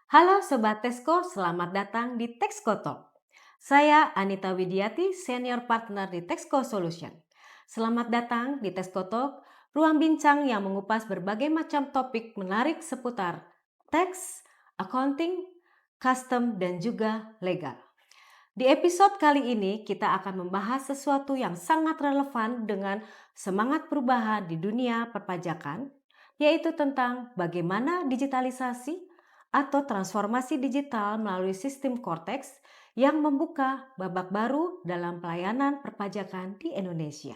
Halo Sobat Tesko, selamat datang di Texco Talk. Saya Anita Widiati, Senior Partner di Texco Solution. Selamat datang di Texco Talk, ruang bincang yang mengupas berbagai macam topik menarik seputar tax, accounting, custom, dan juga legal. Di episode kali ini kita akan membahas sesuatu yang sangat relevan dengan semangat perubahan di dunia perpajakan, yaitu tentang bagaimana digitalisasi atau transformasi digital melalui sistem Cortex yang membuka babak baru dalam pelayanan perpajakan di Indonesia.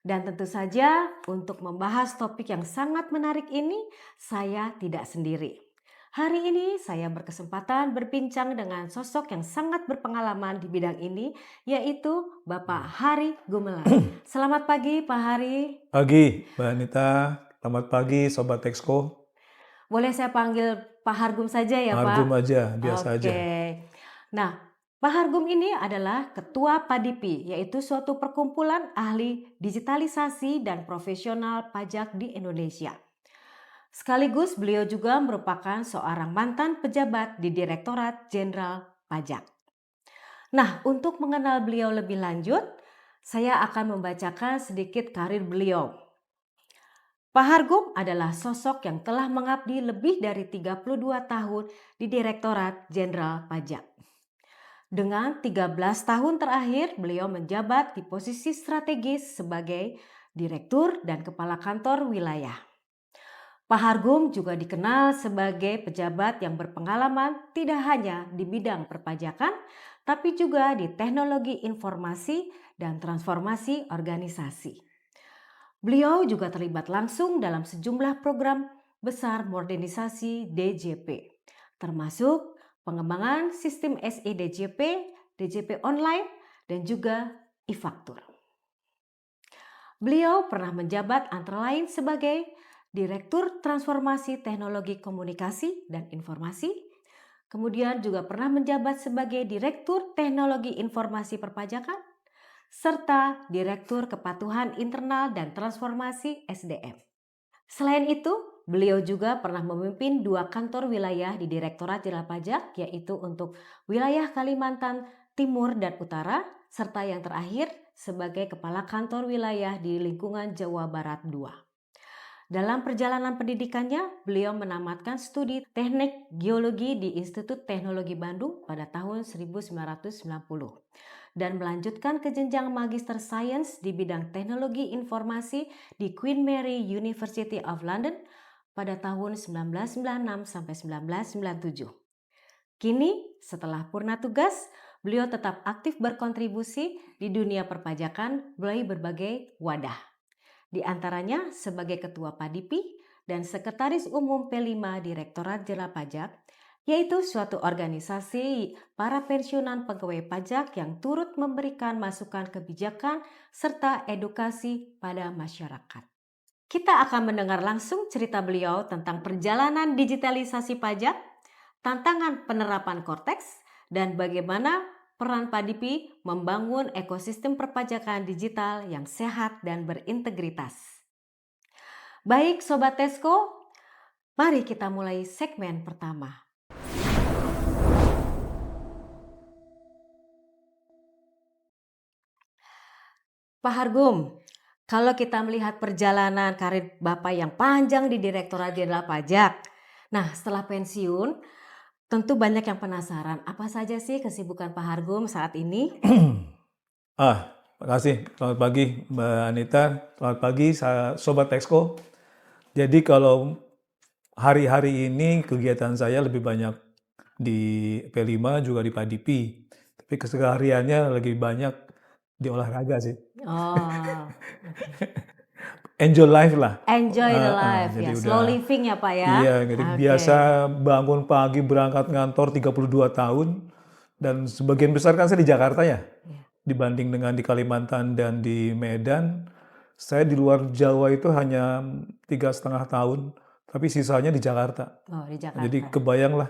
Dan tentu saja untuk membahas topik yang sangat menarik ini, saya tidak sendiri. Hari ini saya berkesempatan berbincang dengan sosok yang sangat berpengalaman di bidang ini, yaitu Bapak Hari Gumelar. Selamat pagi Pak Hari. Pagi, Mbak Anita. Selamat pagi, Sobat Texco. Boleh saya panggil Pak Hargum saja ya Pak? Hargum aja, biasa aja. Nah, Pak Hargum ini adalah Ketua PADIPI, yaitu suatu perkumpulan ahli digitalisasi dan profesional pajak di Indonesia. Sekaligus beliau juga merupakan seorang mantan pejabat di Direktorat Jenderal Pajak. Nah, untuk mengenal beliau lebih lanjut, saya akan membacakan sedikit karir beliau. Pak Hargum adalah sosok yang telah mengabdi lebih dari 32 tahun di Direktorat Jenderal Pajak. Dengan 13 tahun terakhir, beliau menjabat di posisi strategis sebagai Direktur dan Kepala Kantor Wilayah. Pak Hargum juga dikenal sebagai pejabat yang berpengalaman tidak hanya di bidang perpajakan, tapi juga di teknologi informasi dan transformasi organisasi. Beliau juga terlibat langsung dalam sejumlah program besar modernisasi DJP, termasuk pengembangan sistem SE-DJP, DJP online, dan juga e-faktur. Beliau pernah menjabat antara lain sebagai Direktur Transformasi Teknologi Komunikasi dan Informasi, kemudian juga pernah menjabat sebagai Direktur Teknologi Informasi Perpajakan, serta Direktur Kepatuhan Internal dan Transformasi SDM. Selain itu, beliau juga pernah memimpin 2 kantor wilayah di Direktorat Jenderal Pajak, yaitu untuk wilayah Kalimantan Timur dan Utara, serta yang terakhir sebagai Kepala Kantor Wilayah di lingkungan Jawa Barat II. Dalam perjalanan pendidikannya, beliau menamatkan studi Teknik Geologi di Institut Teknologi Bandung pada tahun 1990 dan melanjutkan ke jenjang Magister Science di bidang Teknologi Informasi di Queen Mary University of London pada tahun 1996 sampai 1997. Kini, setelah purna tugas, beliau tetap aktif berkontribusi di dunia perpajakan melalui berbagai wadah. Di antaranya sebagai Ketua PADIPI dan Sekretaris Umum P5 Direktorat Jenderal Pajak, yaitu suatu organisasi para pensiunan pegawai pajak yang turut memberikan masukan kebijakan serta edukasi pada masyarakat. Kita akan mendengar langsung cerita beliau tentang perjalanan digitalisasi pajak, tantangan penerapan Cortex, dan bagaimana peran PADIPI membangun ekosistem perpajakan digital yang sehat dan berintegritas. Baik Sobat Tesko, mari kita mulai segmen pertama. Pak Hargum, kalau kita melihat perjalanan karir Bapak yang panjang di Direktorat Jenderal Pajak, nah setelah pensiun, tentu banyak yang penasaran, apa saja sih kesibukan Pak Hargum saat ini? Makasih. Selamat pagi, Mbak Anita. Selamat pagi, Sobat Texco. Jadi kalau hari-hari ini kegiatan saya lebih banyak di P5 juga di PADIPI. Tapi kesehariannya lebih banyak di olahraga sih. Oh, Enjoy life lah. enjoy the life Jadi ya, udah, slow living ya Pak ya? iya, jadi Oke. biasa bangun pagi berangkat ngantor 32 tahun. Dan sebagian besar kan saya di Jakarta ya. Dibanding dengan di Kalimantan dan di Medan, saya di luar Jawa itu hanya 3,5 tahun, tapi sisanya di Jakarta. Oh, di Jadi Jakarta. kebayanglah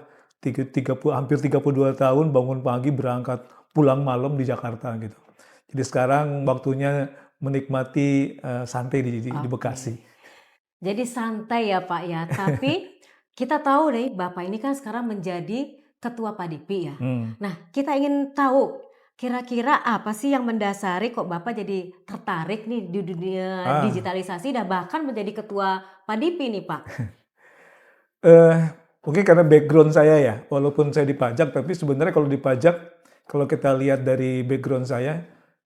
hampir 32 tahun bangun pagi berangkat pulang malam di Jakarta gitu. Jadi sekarang waktunya menikmati santai di Oke. Bekasi. Jadi santai ya Pak ya, tapi Kita tahu nih Bapak ini kan sekarang menjadi ketua PADIPI ya. Hmm. Nah, kita ingin tahu kira-kira apa sih yang mendasari kok Bapak jadi tertarik nih di dunia Ah, digitalisasi dan bahkan menjadi ketua PADIPI nih, Pak? eh, Mungkin karena background saya ya, walaupun saya di pajak, tapi sebenarnya kalau di pajak, kalau kita lihat dari background saya,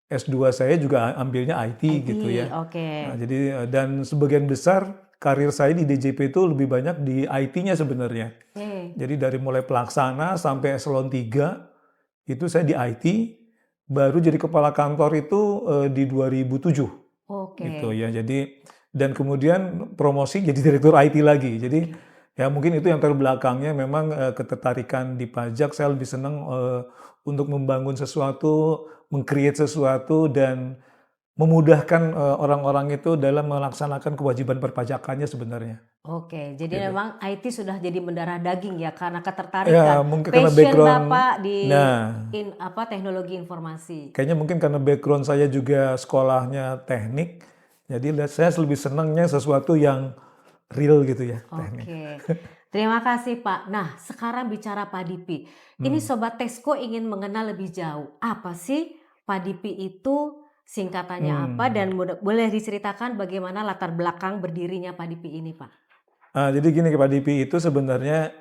S2 saya juga ambilnya IT IT, gitu ya. oke. Nah, jadi dan sebagian besar karir saya di DJP itu lebih banyak di IT-nya sebenarnya. Oke, Jadi dari mulai pelaksana sampai eselon 3 itu saya di IT, baru jadi kepala kantor itu di 2007 oke, gitu ya. Jadi dan kemudian promosi jadi direktur IT lagi. Jadi oke. ya mungkin itu yang terbelakangnya memang ketertarikan di pajak. Saya lebih senang untuk membangun sesuatu, meng-create sesuatu dan memudahkan orang-orang itu dalam melaksanakan kewajiban perpajakannya sebenarnya. Oke, jadi Gitu. memang IT sudah jadi mendarah daging ya karena Ya ketertarikan, mungkin karena passion background, Bapak di nah teknologi informasi. kayaknya mungkin karena background saya juga sekolahnya teknik, jadi saya lebih senangnya sesuatu yang real gitu ya, teknik. Oke, terima kasih Pak. Nah, sekarang bicara PADIPI. Ini Hmm. Sobat Tesco ingin mengenal lebih jauh. Apa sih PADIPI itu? Singkatannya apa? Hmm. Dan boleh diceritakan bagaimana latar belakang berdirinya PADIPI ini, Pak? Jadi gini, Pak Dipi itu sebenarnya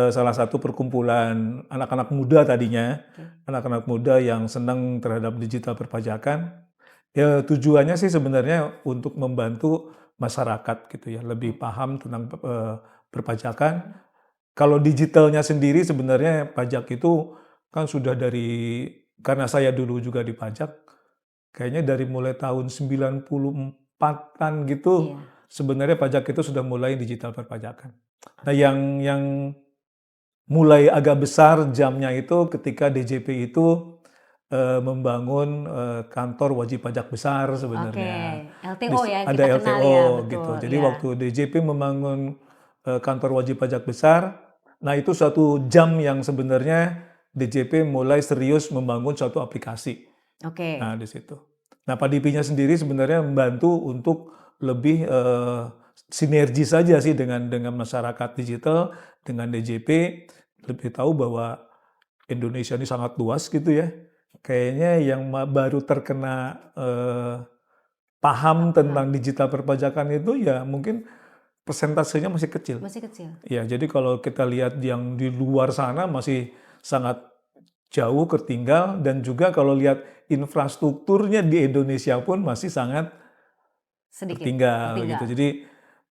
salah satu perkumpulan anak-anak muda tadinya, Oke. anak-anak muda yang senang terhadap digital perpajakan. Ya tujuannya sih sebenarnya untuk membantu masyarakat gitu ya, lebih Oh, paham tentang perpajakan. Kalau digitalnya sendiri sebenarnya pajak itu kan sudah karena saya dulu juga di pajak, kayaknya dari mulai tahun 94-an gitu, iya. sebenarnya pajak itu sudah mulai digital perpajakan. Nah yang mulai agak besar jamnya itu ketika DJP itu membangun kantor wajib pajak besar Oke, sebenarnya. LTO ya yang Ada kita kenal ya, LTO betul. gitu. Jadi Iya. waktu DJP membangun kantor wajib pajak besar, nah itu suatu jam yang sebenarnya DJP mulai serius membangun suatu aplikasi. Oke. Nah di situ. Nah PADIPI-nya sendiri sebenarnya membantu untuk lebih sinergi saja sih dengan masyarakat digital, dengan DJP, lebih tahu bahwa Indonesia ini sangat luas gitu ya. Kayaknya yang baru terkena paham Paham. tentang digital perpajakan itu ya mungkin persentasenya masih kecil. Masih kecil. Ya, jadi kalau kita lihat yang di luar sana masih sangat jauh tertinggal dan juga kalau lihat infrastrukturnya di Indonesia pun masih sangat Sedikit. tertinggal gitu. Tertinggal. Jadi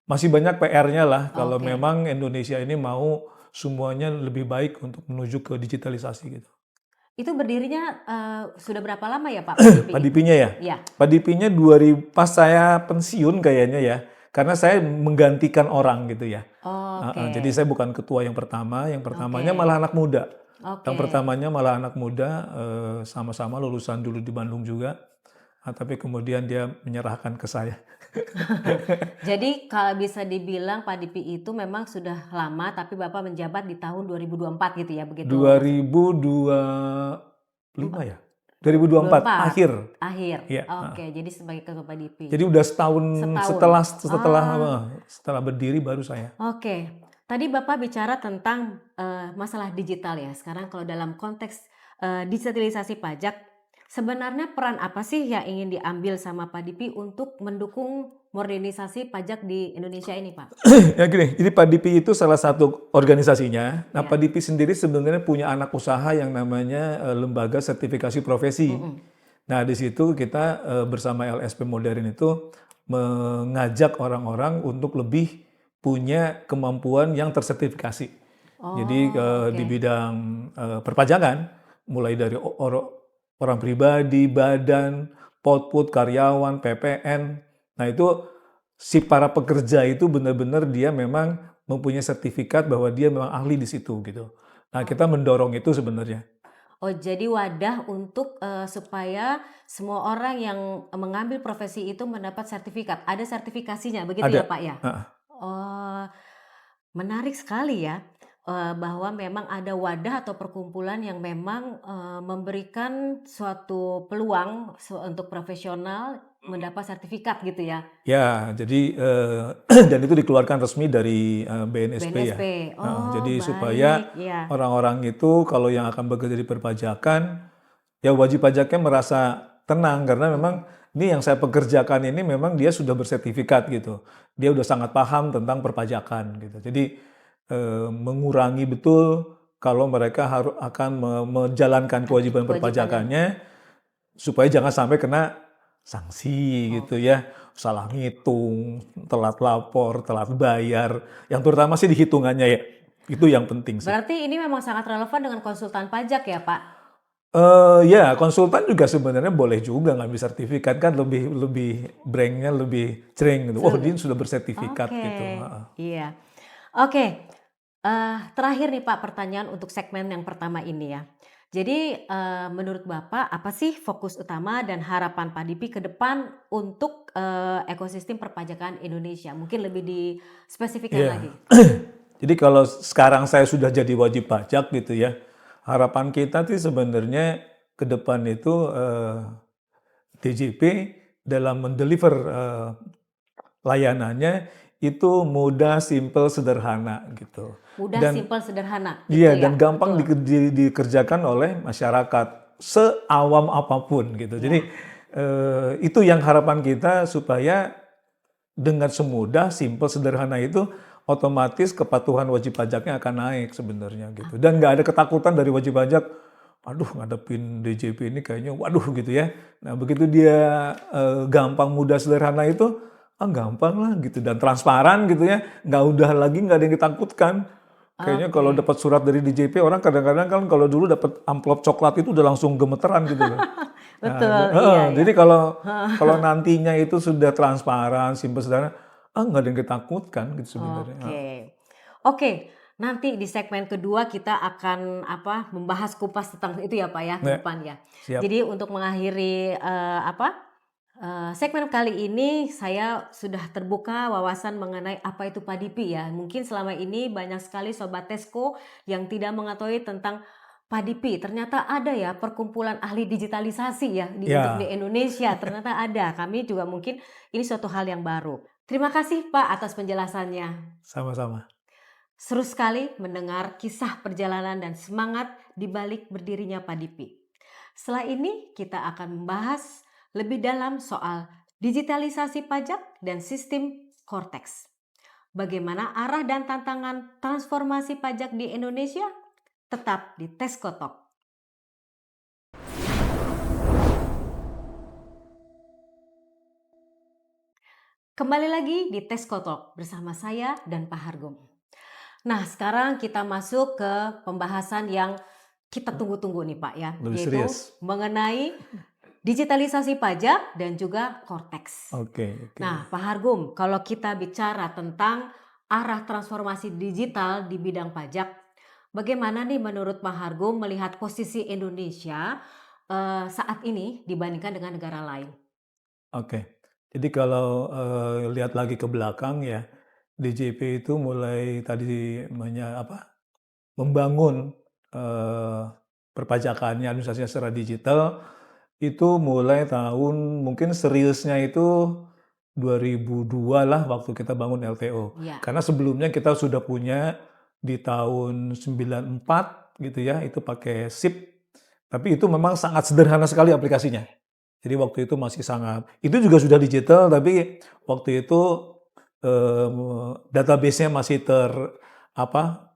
masih banyak PR-nya lah kalau Oke. memang Indonesia ini mau semuanya lebih baik untuk menuju ke digitalisasi gitu. Itu berdirinya sudah berapa lama ya Pak PADIPI itu? Padipinya ya? Ya. Padipinya 2000 pas saya pensiun kayaknya ya. Karena saya menggantikan orang gitu ya. Oke. Jadi saya bukan ketua yang Oke. pertamanya malah anak muda. Yang Oke. pertamanya malah anak muda, sama-sama lulusan dulu di Bandung juga, tapi kemudian dia menyerahkan ke saya. Jadi kalau bisa dibilang PADIPI itu memang sudah lama tapi Bapak menjabat di tahun 2024 gitu ya, begitu maksud 2025 empa ya? 2024 24 akhir. akhir. Iya, Oke, jadi sebagai ketua PADIPI. jadi udah setahun Setahun. setelah setelah Ah, setelah berdiri baru saya. oke. Tadi Bapak bicara tentang, masalah digital ya. Sekarang kalau dalam konteks, digitalisasi pajak, sebenarnya peran apa sih yang ingin diambil sama PADIPI untuk mendukung modernisasi pajak di Indonesia ini, Pak? Ya gini, jadi PADIPI itu salah satu organisasinya. Nah, Ya. PADIPI sendiri sebenarnya punya anak usaha yang namanya Lembaga Sertifikasi Profesi. Mhm. Nah, di situ kita bersama LSP Modern itu mengajak orang-orang untuk lebih punya kemampuan yang tersertifikasi. Jadi Oh, di oke. bidang perpajakan, mulai dari orang pribadi, badan, potput, karyawan, PPN. Nah itu si para pekerja itu benar-benar dia memang mempunyai sertifikat bahwa dia memang ahli di situ gitu. Nah kita Oke. mendorong itu sebenarnya. Oh, jadi wadah untuk, supaya semua orang yang mengambil profesi itu mendapat sertifikat, ada sertifikasinya begitu Ada. ya, Pak, ya? Heeh. Oh, menarik sekali ya, bahwa memang ada wadah atau perkumpulan yang memang, memberikan suatu peluang untuk profesional mendapat sertifikat gitu ya? Ya, jadi dan itu dikeluarkan resmi dari BNSP ya. BNSP. Oh, Jadi baik, supaya ya. orang-orang itu kalau yang akan bekerja di perpajakan, ya wajib pajaknya merasa tenang karena memang ini yang saya pekerjakan ini memang dia sudah bersertifikat gitu. Dia udah sangat paham tentang perpajakan gitu. Jadi mengurangi betul kalau mereka harus akan menjalankan kewajiban Kewajibannya. perpajakannya supaya jangan sampai kena sanksi gitu ya, salah ngitung, telat lapor, telat bayar, yang terutama sih di hitungannya ya, itu yang penting sih. Berarti ini memang sangat relevan dengan konsultan pajak ya, Pak? Ya konsultan juga sebenarnya boleh juga ngambil sertifikat kan lebih lebih branknya lebih jreng gitu, oh dia sudah bersertifikat Oke, gitu. iya. Oke, terakhir nih Pak pertanyaan untuk segmen yang pertama ini ya. Jadi, menurut Bapak apa sih fokus utama dan harapan Pak Dipi ke depan untuk, ekosistem perpajakan Indonesia? Mungkin lebih dispesifikkan Iya. lagi. Jadi kalau sekarang saya sudah jadi wajib pajak gitu ya, harapan kita sih sebenarnya ke depan itu DJP dalam mendeliver layanannya itu mudah, simple, sederhana gitu. Mudah, Dan simpel, sederhana gitu iya ya? dan gampang Betul. dikerjakan oleh masyarakat seawam apapun gitu. Jadi Ya. itu yang harapan kita supaya dengan semudah, simple, sederhana itu otomatis kepatuhan wajib pajaknya akan naik sebenarnya gitu. Dan nggak ada ketakutan dari wajib pajak, aduh ngadepin DJP ini kayaknya waduh gitu ya. Nah begitu dia gampang, mudah, sederhana itu, gampang lah gitu dan transparan gitu ya. Nggak ada yang ditakutkan. Kayaknya kalau Oke. dapat surat dari DJP orang kadang-kadang kan kalau dulu dapat amplop coklat itu udah langsung gemeteran gitu loh. Nah, Betul, iya ya. jadi kalau kalau nantinya itu sudah transparan, simpel, sederhana, nggak ada yang ditakutkan gitu sebenarnya. Oke. Oke, nanti di segmen kedua kita akan membahas kupas tentang itu ya Pak ya ke Ya, depan ya. siap. Jadi untuk mengakhiri segmen kali ini saya sudah terbuka wawasan mengenai apa itu Padipi ya. Mungkin selama ini banyak sekali sobat Tesco yang tidak mengetahui tentang Padipi. Ternyata ada ya perkumpulan ahli digitalisasi ya untuk di Ya, Indonesia. Ternyata ada. Kami juga mungkin ini suatu hal yang baru. Terima kasih Pak atas penjelasannya. sama-sama. Seru sekali mendengar kisah perjalanan dan semangat di balik berdirinya Padipi. Setelah ini kita akan membahas lebih dalam soal digitalisasi pajak dan sistem Cortex. Bagaimana arah dan tantangan transformasi pajak di Indonesia? Tetap di Tesco Talk. Kembali lagi di Tesco Talk bersama saya dan Pak Hargom. Nah, sekarang kita masuk ke pembahasan yang kita tunggu-tunggu nih Pak ya, Lebih yaitu serius. mengenai digitalisasi pajak dan juga Cortex. Oke. Nah, Pak Hargum, kalau kita bicara tentang arah transformasi digital di bidang pajak, bagaimana nih menurut Pak Hargum melihat posisi Indonesia saat ini dibandingkan dengan negara lain? Oke. Jadi kalau lihat lagi ke belakang ya, DJP itu mulai tadi membangun perpajakannya, administrasinya secara digital itu mulai tahun mungkin seriusnya itu 2002 lah waktu kita bangun LTO. Ya, Karena sebelumnya kita sudah punya di tahun 94 gitu ya, itu pakai SIP. Tapi itu memang sangat sederhana sekali aplikasinya. Jadi waktu itu masih sangat, itu juga sudah digital tapi waktu itu database-nya masih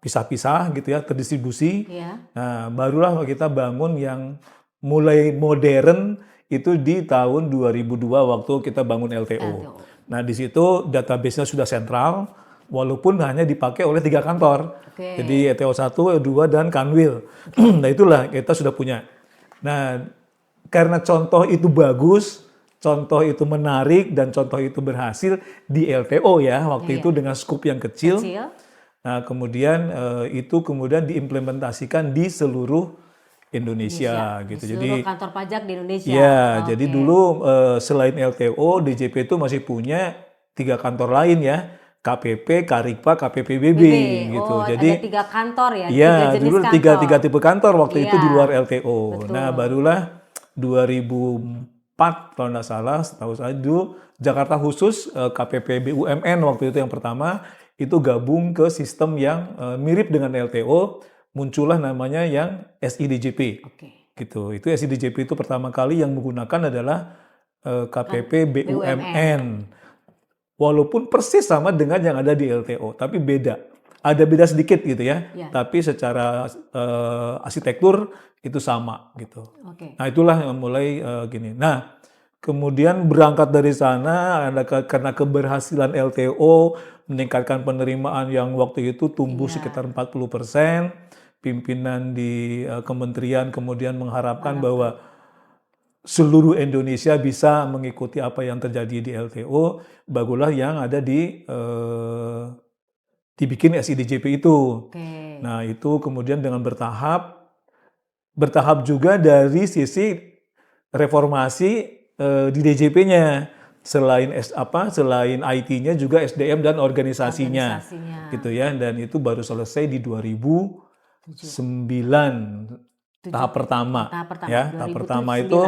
pisah-pisah gitu ya, terdistribusi. ya. Nah, barulah kita bangun yang mulai modern itu di tahun 2002 waktu kita bangun LTO. LTO. Nah, di situ database-nya sudah sentral, walaupun hanya dipakai oleh 3 kantor. Oke. Jadi LTO 1, LTO 2, dan Kanwil. Nah, itulah kita sudah punya. Nah, karena contoh itu bagus, contoh itu menarik, dan contoh itu berhasil di LTO ya, waktu Iya. itu dengan skup yang kecil. Kecil. Nah, kemudian itu kemudian diimplementasikan di seluruh Indonesia gitu. Di Jadi seluruh kantor pajak di Indonesia. ya, jadi Oke. dulu selain LTO, DJP itu masih punya 3 kantor lain ya, KPP, Karikpa, KPPBB gitu. Oh, Jadi ada 3 kantor ya, 3 iya, jenis dulu kantor. tiga tipe kantor waktu itu di Iya, luar LTO. betul. Nah, barulah 2004 2004 kalau nggak salah, setahu saya dulu Jakarta Khusus KPP BUMN waktu itu yang pertama itu gabung ke sistem yang mirip dengan LTO, muncullah namanya yang SIDJP Oke. gitu. Itu SIDJP itu pertama kali yang menggunakan adalah KPP BUMN. BUMN. Walaupun persis sama dengan yang ada di LTO, tapi beda. Ada beda sedikit gitu ya, Ya. tapi secara arsitektur itu sama gitu. Oke. Nah itulah yang mulai gini. Nah kemudian berangkat dari sana karena keberhasilan LTO meningkatkan penerimaan yang waktu itu tumbuh Iya. sekitar 40%, pimpinan di kementerian kemudian mengharapkan bahwa seluruh Indonesia bisa mengikuti apa yang terjadi di LTO, bagulah yang ada dibikin SIDJP itu. Oke. Nah itu kemudian dengan bertahap juga dari sisi reformasi di DJP-nya. Selain selain IT-nya juga SDM dan organisasinya, gitu ya. Dan itu baru selesai di 2009 tahap pertama. Ya, tahap pertama itu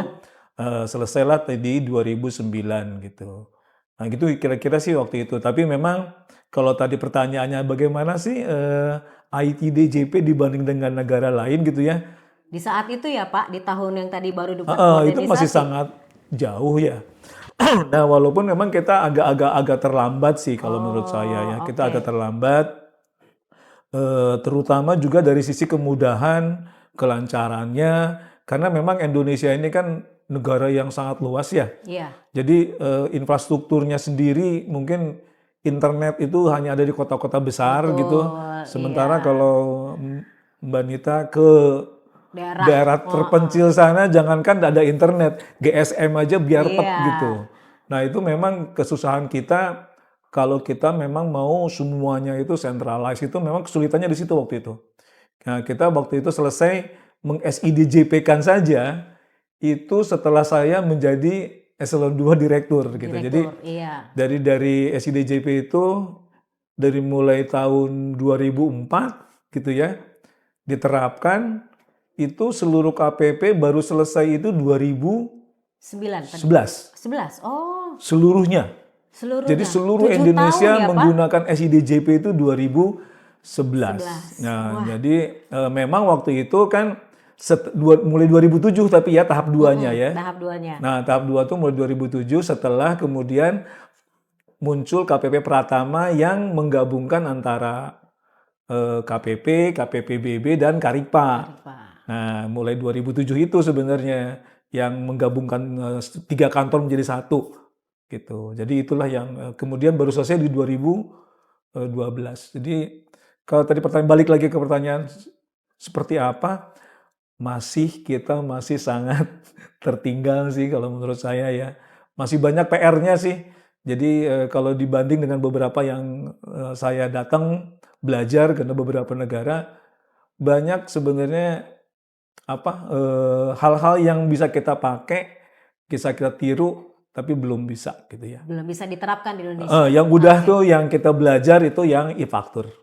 selesailah di 2009 gitu. Nah gitu kira-kira sih waktu itu. Tapi memang kalau tadi pertanyaannya bagaimana sih IT DJP dibanding dengan negara lain gitu ya. Di saat itu ya Pak, di tahun yang tadi baru modernisasi. Itu masih sangat jauh ya. Nah walaupun memang kita agak terlambat sih kalau menurut saya ya. Kita agak terlambat. Terutama juga dari sisi kemudahan, kelancarannya, karena memang Indonesia ini kan negara yang sangat luas ya. Iya. Jadi infrastrukturnya sendiri mungkin internet itu hanya ada di kota-kota besar gitu. Sementara kalau Mbak Nita ke daerah terpencil sana, jangankan ada internet, GSM aja biarpet gitu. Nah itu memang kesusahan kita. Kalau kita memang mau semuanya itu centralized, itu memang kesulitannya di situ waktu itu. Nah, kita waktu itu selesai meng-SIDJP-kan saja, itu setelah saya menjadi eselon 2 direktur gitu. Jadi dari SIDJP itu dari mulai tahun 2004 gitu ya, diterapkan, itu seluruh KPP baru selesai itu 2011. Oh. Seluruhnya. Jadi seluruh Indonesia menggunakan SIDJP itu 2011. Nah, jadi memang waktu itu kan mulai 2007 tapi ya tahap 2-nya ya. Tahap 2-nya. Nah, tahap 2 itu mulai 2007 setelah kemudian muncul KPP Pratama yang menggabungkan antara KPP, KPPBB dan Karipa. Nah, mulai 2007 itu sebenarnya yang menggabungkan 3 kantor menjadi satu. Gitu. Jadi itulah yang kemudian baru selesai di 2012. Jadi kalau tadi balik lagi ke pertanyaan seperti apa, kita masih sangat tertinggal sih kalau menurut saya ya. Masih banyak PR-nya sih. Jadi kalau dibanding dengan beberapa yang saya datang belajar ke beberapa negara, banyak sebenarnya hal-hal yang bisa kita pakai, bisa kita tiru, tapi belum bisa gitu ya. Belum bisa diterapkan di Indonesia. Yang udah tuh yang kita belajar itu yang e-faktur.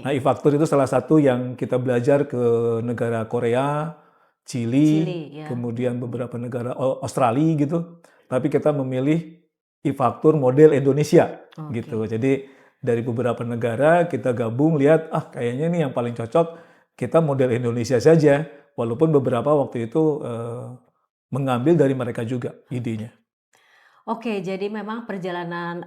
Nah e-faktur itu salah satu yang kita belajar ke negara Korea, Chili kemudian beberapa negara Australia gitu. Tapi kita memilih e-faktur model Indonesia gitu. Jadi dari beberapa negara kita gabung lihat kayaknya ini yang paling cocok kita model Indonesia saja. Walaupun beberapa waktu itu mengambil dari mereka juga idenya. Oke, jadi memang perjalanan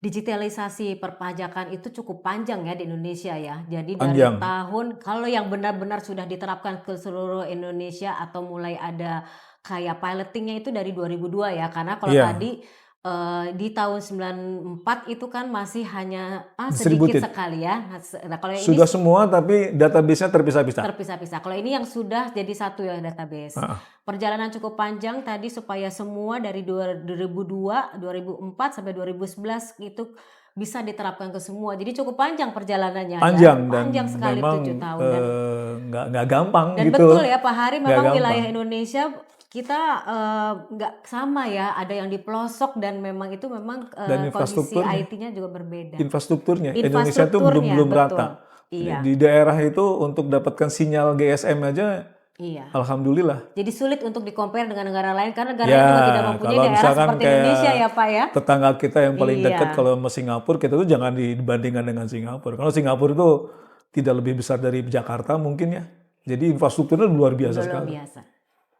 digitalisasi perpajakan itu cukup panjang ya di Indonesia ya. Jadi dari tahun, kalau yang benar-benar sudah diterapkan ke seluruh Indonesia atau mulai ada kayak pilotingnya itu dari 2002 ya. Karena kalau tadi di tahun 94 itu kan masih hanya sedikit sekali ya. Nah, kalau yang sudah ini, semua tapi database-nya terpisah-pisah. Terpisah-pisah. Kalau ini yang sudah jadi satu ya database. Perjalanan cukup panjang tadi supaya semua dari 2002, 2004 sampai 2011 itu bisa diterapkan ke semua. Jadi cukup panjang perjalanannya. Panjang sekali memang 7 tahun. Nggak gampang dan gitu. Betul ya Pak Hari, memang wilayah Indonesia kita nggak sama ya, ada yang di pelosok dan memang itu kondisi IT-nya juga berbeda. Infrastrukturnya Indonesia itu belum rata. Iya. Di daerah itu untuk dapatkan sinyal GSM aja Iya. Alhamdulillah. Jadi sulit untuk di-compare dengan negara lain karena negara lain Ya, juga tidak mempunyai kalau daerah misalkan seperti Indonesia kayak ya Pak ya? tetangga kita yang paling dekat Iya, kalau sama Singapura, kita tuh jangan dibandingkan dengan Singapura. Kalau Singapura itu tidak lebih besar dari Jakarta mungkin ya. Jadi infrastrukturnya luar biasa udah luar sekali. biasa.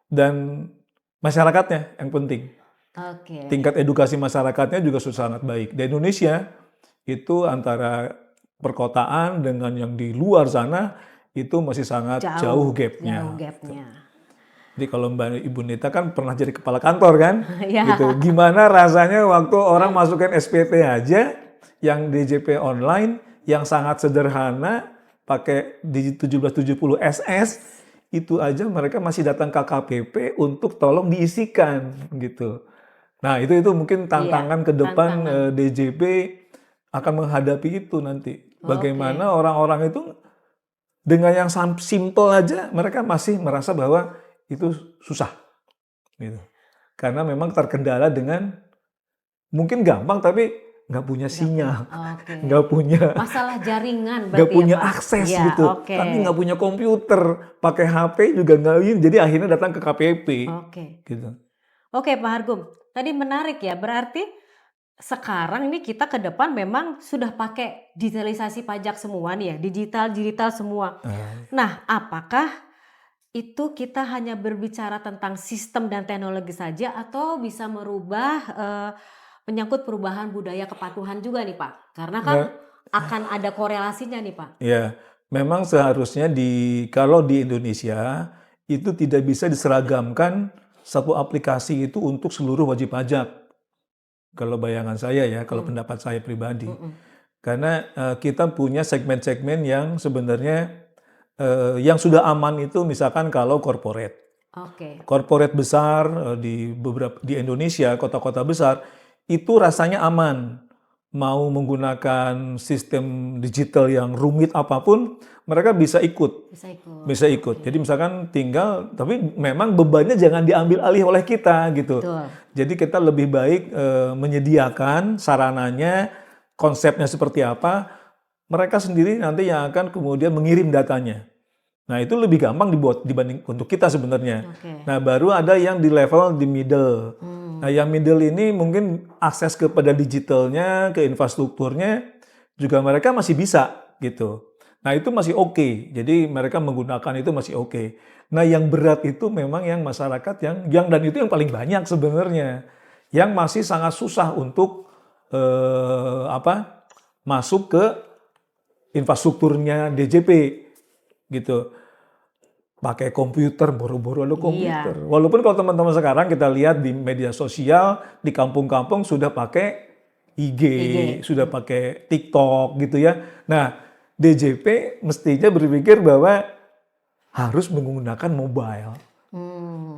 Dan masyarakatnya yang penting. Oke. Tingkat edukasi masyarakatnya juga sudah sangat baik. Di Indonesia itu antara perkotaan dengan yang di luar sana itu masih sangat jauh Jauh gapnya. gapnya. Jadi kalau Mbak Ibu Nita kan pernah jadi kepala kantor kan, Ya, gitu. Gimana rasanya waktu orang masukin SPT aja, yang DJP online, yang sangat sederhana, pakai di 1770 SS, itu aja mereka masih datang ke KPP untuk tolong diisikan gitu. Nah itu mungkin iya, tantangan ke depan tantangan. DJP akan menghadapi itu nanti. Oke. Bagaimana orang-orang itu dengan yang simple aja mereka masih merasa bahwa itu susah gitu. Karena memang terkendala dengan mungkin gampang tapi nggak punya sinyal, Oke. nggak punya Masalah jaringan nggak berarti ya punya Pak? akses Iya, gitu. oke. Kami nggak punya komputer, pakai HP juga nggak ini, jadi akhirnya datang ke KPP Oke. gitu. Oke Pak Hargum, tadi menarik ya, berarti sekarang ini kita ke depan memang sudah pakai digitalisasi pajak semua nih ya, digital semua. Nah, apakah itu kita hanya berbicara tentang sistem dan teknologi saja atau bisa merubah menyangkut perubahan budaya kepatuhan juga nih Pak? Karena kan Nggak, akan ada korelasinya nih Pak. ya, memang seharusnya kalau di Indonesia itu tidak bisa diseragamkan satu aplikasi itu untuk seluruh wajib pajak. Kalau bayangan saya ya, kalau pendapat saya pribadi. Mm-mm. Karena kita punya segmen-segmen yang sebenarnya yang sudah aman itu misalkan kalau corporate. Oke, Corporate besar di Indonesia, kota-kota besar itu rasanya aman. Mau menggunakan sistem digital yang rumit apapun, mereka bisa ikut. bisa ikut. Bisa ikut. Jadi misalkan tinggal, tapi memang bebannya jangan diambil alih oleh kita gitu. Betul. Jadi kita lebih baik menyediakan sarananya, konsepnya seperti apa, mereka sendiri nanti yang akan kemudian mengirim datanya. Nah itu lebih gampang dibuat dibanding untuk kita sebenarnya. Oke. Nah baru ada yang di level di middle. Nah yang middle ini mungkin akses kepada digitalnya, ke infrastrukturnya juga mereka masih bisa gitu. Nah itu masih oke. Jadi mereka menggunakan itu masih oke. Nah yang berat itu memang yang masyarakat yang dan itu yang paling banyak sebenarnya. Yang masih sangat susah untuk masuk ke infrastrukturnya DJP gitu. Pakai komputer, boro-boro ada komputer. Iya. Walaupun kalau teman-teman sekarang kita lihat di media sosial, di kampung-kampung sudah pakai IG, sudah pakai TikTok gitu ya. Nah, DJP mestinya berpikir bahwa harus menggunakan mobile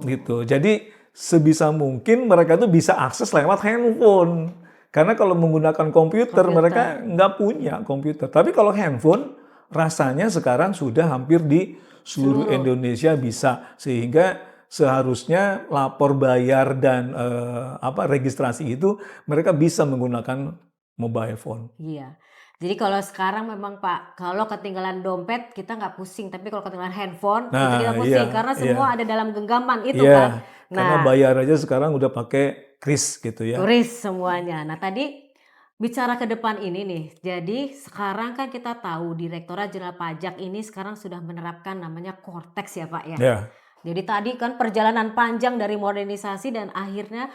gitu. Jadi sebisa mungkin mereka tuh bisa akses lewat handphone. Karena kalau menggunakan komputer mereka nggak punya komputer. Tapi kalau handphone rasanya sekarang sudah hampir di seluruh Indonesia bisa, sehingga seharusnya lapor bayar dan registrasi itu mereka bisa menggunakan mobile phone. Iya. Jadi kalau sekarang memang Pak, kalau ketinggalan dompet kita nggak pusing, tapi kalau ketinggalan handphone itu kita pusing karena semua ada dalam genggaman itu kan. Karena Nah, bayar aja sekarang udah pakai kris gitu ya. turis semuanya. Nah, tadi bicara ke depan ini nih. Jadi sekarang kan kita tahu Direktorat Jenderal Pajak ini sekarang sudah menerapkan namanya Cortex ya Pak ya. Ya, Jadi tadi kan perjalanan panjang dari modernisasi dan akhirnya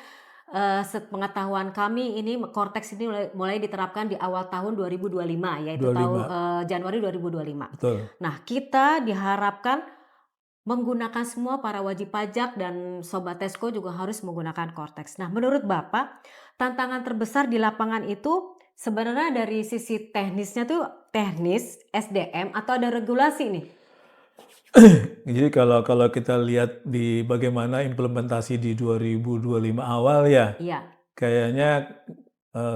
sepengetahuan kami ini Cortex ini mulai diterapkan di awal tahun 2025 yaitu 25. tahun Januari 2025. Betul. Nah, kita diharapkan menggunakan semua para wajib pajak dan Sobat Tesco juga harus menggunakan Cortex. Nah, menurut Bapak, tantangan terbesar di lapangan itu sebenarnya dari sisi teknisnya tuh teknis, SDM atau ada regulasi nih? Jadi kalau kita lihat di bagaimana implementasi di 2025 awal ya, Iya, kayaknya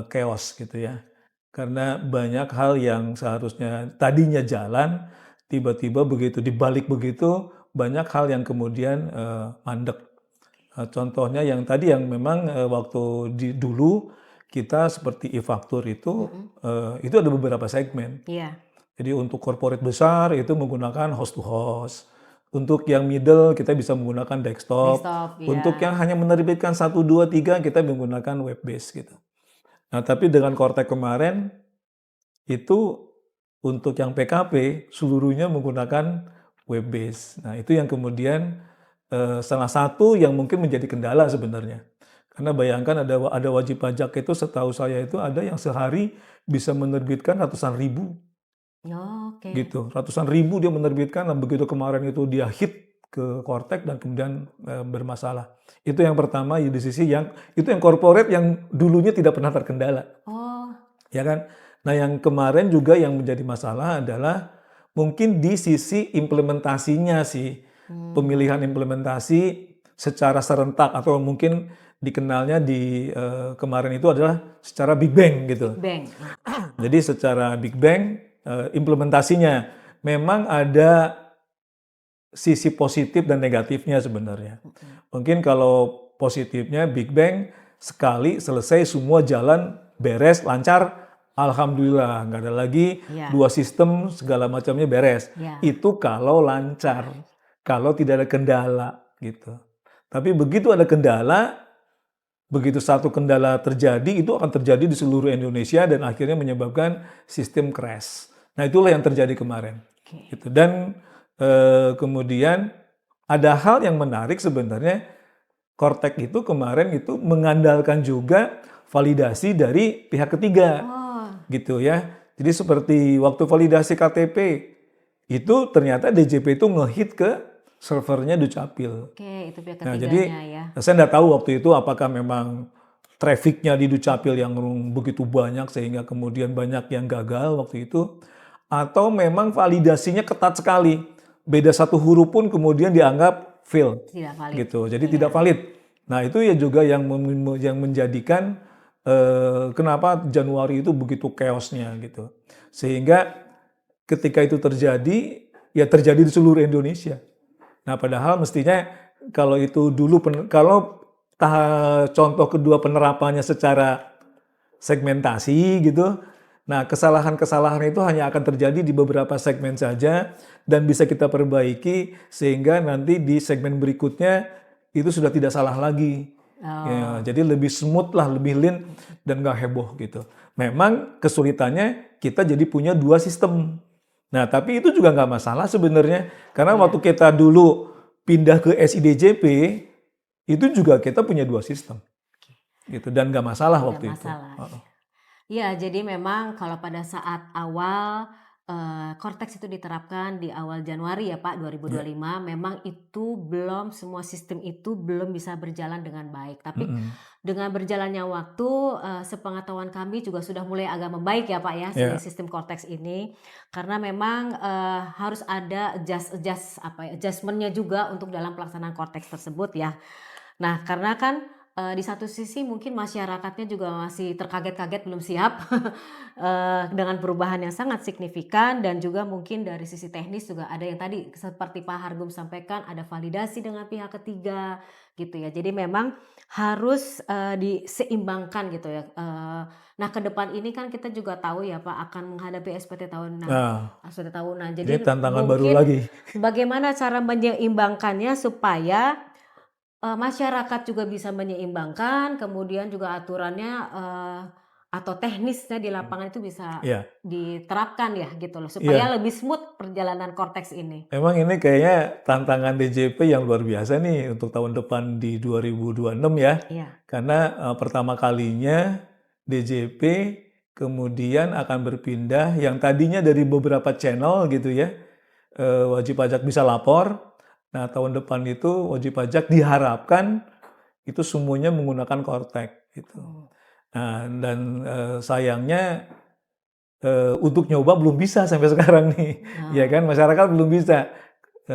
chaos gitu ya. Karena banyak hal yang seharusnya tadinya jalan, tiba-tiba begitu dibalik begitu, banyak hal yang kemudian mandek. Contohnya yang tadi yang memang waktu dulu kita seperti e-faktur itu ada beberapa segmen. iya. Jadi untuk corporate besar itu menggunakan host to host. Untuk yang middle kita bisa menggunakan desktop. Desktop, Untuk ya. yang hanya menerbitkan 1, 2, 3 kita menggunakan web base gitu. Nah, tapi dengan Cortex kemarin itu untuk yang PKP seluruhnya menggunakan web base. Nah, itu yang kemudian salah satu yang mungkin menjadi kendala sebenarnya. Karena bayangkan ada wajib pajak itu setahu saya itu ada yang sehari bisa menerbitkan ratusan ribu Oke. gitu. Ratusan ribu dia menerbitkan dan begitu kemarin itu dia hit ke Cortex dan kemudian bermasalah. Itu yang pertama di sisi yang itu yang corporate yang dulunya tidak pernah terkendala. Oh, Ya kan? Nah, yang kemarin juga yang menjadi masalah adalah mungkin di sisi implementasinya sih. Pemilihan implementasi secara serentak atau mungkin dikenalnya di kemarin itu adalah secara Big Bang gitu. bank. Jadi secara Big Bang implementasinya memang ada sisi positif dan negatifnya sebenarnya. Mungkin kalau positifnya Big Bang sekali selesai semua jalan beres lancar, alhamdulillah nggak ada lagi Ya. dua sistem segala macamnya beres. Ya. Itu kalau lancar, kalau tidak ada kendala gitu. Tapi begitu ada kendala, begitu satu kendala terjadi itu akan terjadi di seluruh Indonesia dan akhirnya menyebabkan sistem crash. Nah, itulah yang terjadi kemarin. Oke. Gitu. Dan kemudian ada hal yang menarik sebenarnya Cortex itu kemarin itu mengandalkan juga validasi dari pihak ketiga Oh, gitu ya. Jadi seperti waktu validasi KTP itu ternyata DJP itu ngehit ke servernya Dukcapil. oke, itu pihak Nah, ketiganya jadi ya. saya nggak tahu waktu itu apakah memang trafficnya di Dukcapil yang begitu banyak sehingga kemudian banyak yang gagal waktu itu, atau memang validasinya ketat sekali. Beda satu huruf pun kemudian dianggap fail Tidak valid. gitu. Jadi tidak valid. Nah, itu ya juga yang menjadikan kenapa Januari itu begitu chaosnya gitu. Sehingga ketika itu terjadi, ya terjadi di seluruh Indonesia. Nah, padahal mestinya kalau itu dulu kalau contoh kedua penerapannya secara segmentasi gitu. Nah, kesalahan-kesalahan itu hanya akan terjadi di beberapa segmen saja dan bisa kita perbaiki sehingga nanti di segmen berikutnya itu sudah tidak salah lagi. Ya, jadi lebih smooth lah, lebih lean dan nggak heboh gitu. Memang kesulitannya kita jadi punya dua sistem. Nah, tapi itu juga nggak masalah sebenarnya karena waktu kita dulu pindah ke SIDJP itu juga kita punya dua sistem gitu dan nggak masalah Tidak waktu masalah. itu. Ya, jadi memang kalau pada saat awal Cortex itu diterapkan di awal Januari ya Pak 2025, memang itu belum semua sistem itu belum bisa berjalan dengan baik. Tapi dengan berjalannya waktu, sepengetahuan kami juga sudah mulai agak membaik ya Pak ya, Ya. sistem Cortex ini. Karena memang harus ada adjustment-nya juga untuk dalam pelaksanaan Cortex tersebut ya. Nah, karena kan di satu sisi mungkin masyarakatnya juga masih terkaget-kaget belum siap dengan perubahan yang sangat signifikan dan juga mungkin dari sisi teknis juga ada yang tadi seperti Pak Hargum sampaikan ada validasi dengan pihak ketiga gitu ya. Jadi memang harus diseimbangkan gitu ya. Nah, ke depan ini kan kita juga tahu ya Pak akan menghadapi SPT tahunan. Nah, SPT tahunan. ini Jadi tantangan baru mungkin lagi. bagaimana cara menyeimbangkannya supaya masyarakat juga bisa menyeimbangkan, kemudian juga aturannya atau teknisnya di lapangan itu bisa Ya, diterapkan ya gitu loh, supaya iya. lebih smooth perjalanan Cortex ini. Memang ini kayaknya tantangan DJP yang luar biasa nih untuk tahun depan di 2026 ya. Iya. Karena pertama kalinya DJP kemudian akan berpindah yang tadinya dari beberapa channel gitu ya. Wajib pajak bisa lapor. Nah, tahun depan itu wajib pajak diharapkan itu semuanya menggunakan Cortex gitu. Nah, dan sayangnya untuk nyoba belum bisa sampai sekarang nih, ya kan masyarakat belum bisa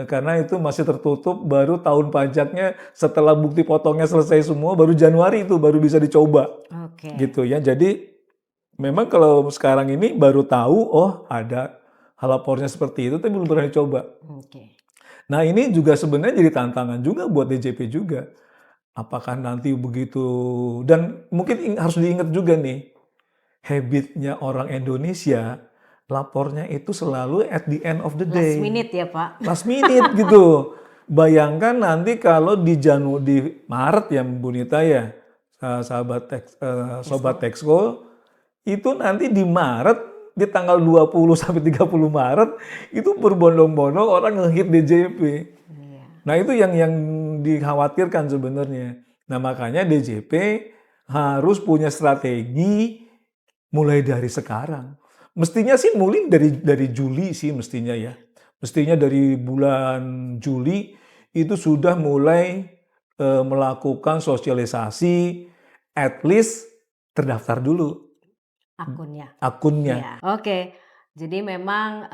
karena itu masih tertutup. Baru tahun pajaknya setelah bukti potongnya selesai semua baru Januari itu baru bisa dicoba, Oke. gitu ya. Jadi memang kalau sekarang ini baru tahu oh ada halapornya seperti itu tapi belum pernah dicoba. Oke. Nah, ini juga sebenarnya jadi tantangan juga buat DJP juga. Apakah nanti begitu, dan mungkin harus diingat juga nih, habitnya orang Indonesia lapornya itu selalu at the end of the Last day. minute ya Pak. Last minute gitu. Bayangkan nanti kalau di Maret ya Bu Nita ya, Sobat Texco, itu nanti di Maret, di tanggal 20 sampai 30 Maret, itu berbondong-bondong orang ngehit DJP. Iya. Nah itu yang dikhawatirkan sebenarnya. Nah makanya DJP harus punya strategi mulai dari sekarang. Mestinya sih mulai dari Juli sih mestinya ya. Mestinya dari bulan Juli itu sudah mulai melakukan sosialisasi, at least terdaftar dulu akunnya. Ya. Oke. Jadi memang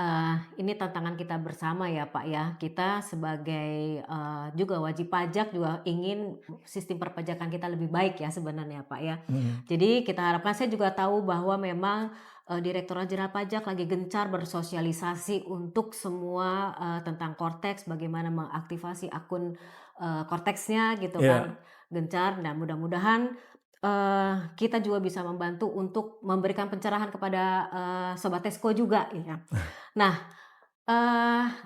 ini tantangan kita bersama ya Pak ya. Kita sebagai juga wajib pajak juga ingin sistem perpajakan kita lebih baik ya sebenarnya Pak ya. Jadi kita harapkan, saya juga tahu bahwa memang Direktorat Jenderal Pajak lagi gencar bersosialisasi untuk semua tentang Kortex, bagaimana mengaktifasi akun Kortexnya gitu kan. Gencar, dan mudah-mudahan kita juga bisa membantu untuk memberikan pencerahan kepada Sobat Texco juga ya. Nah,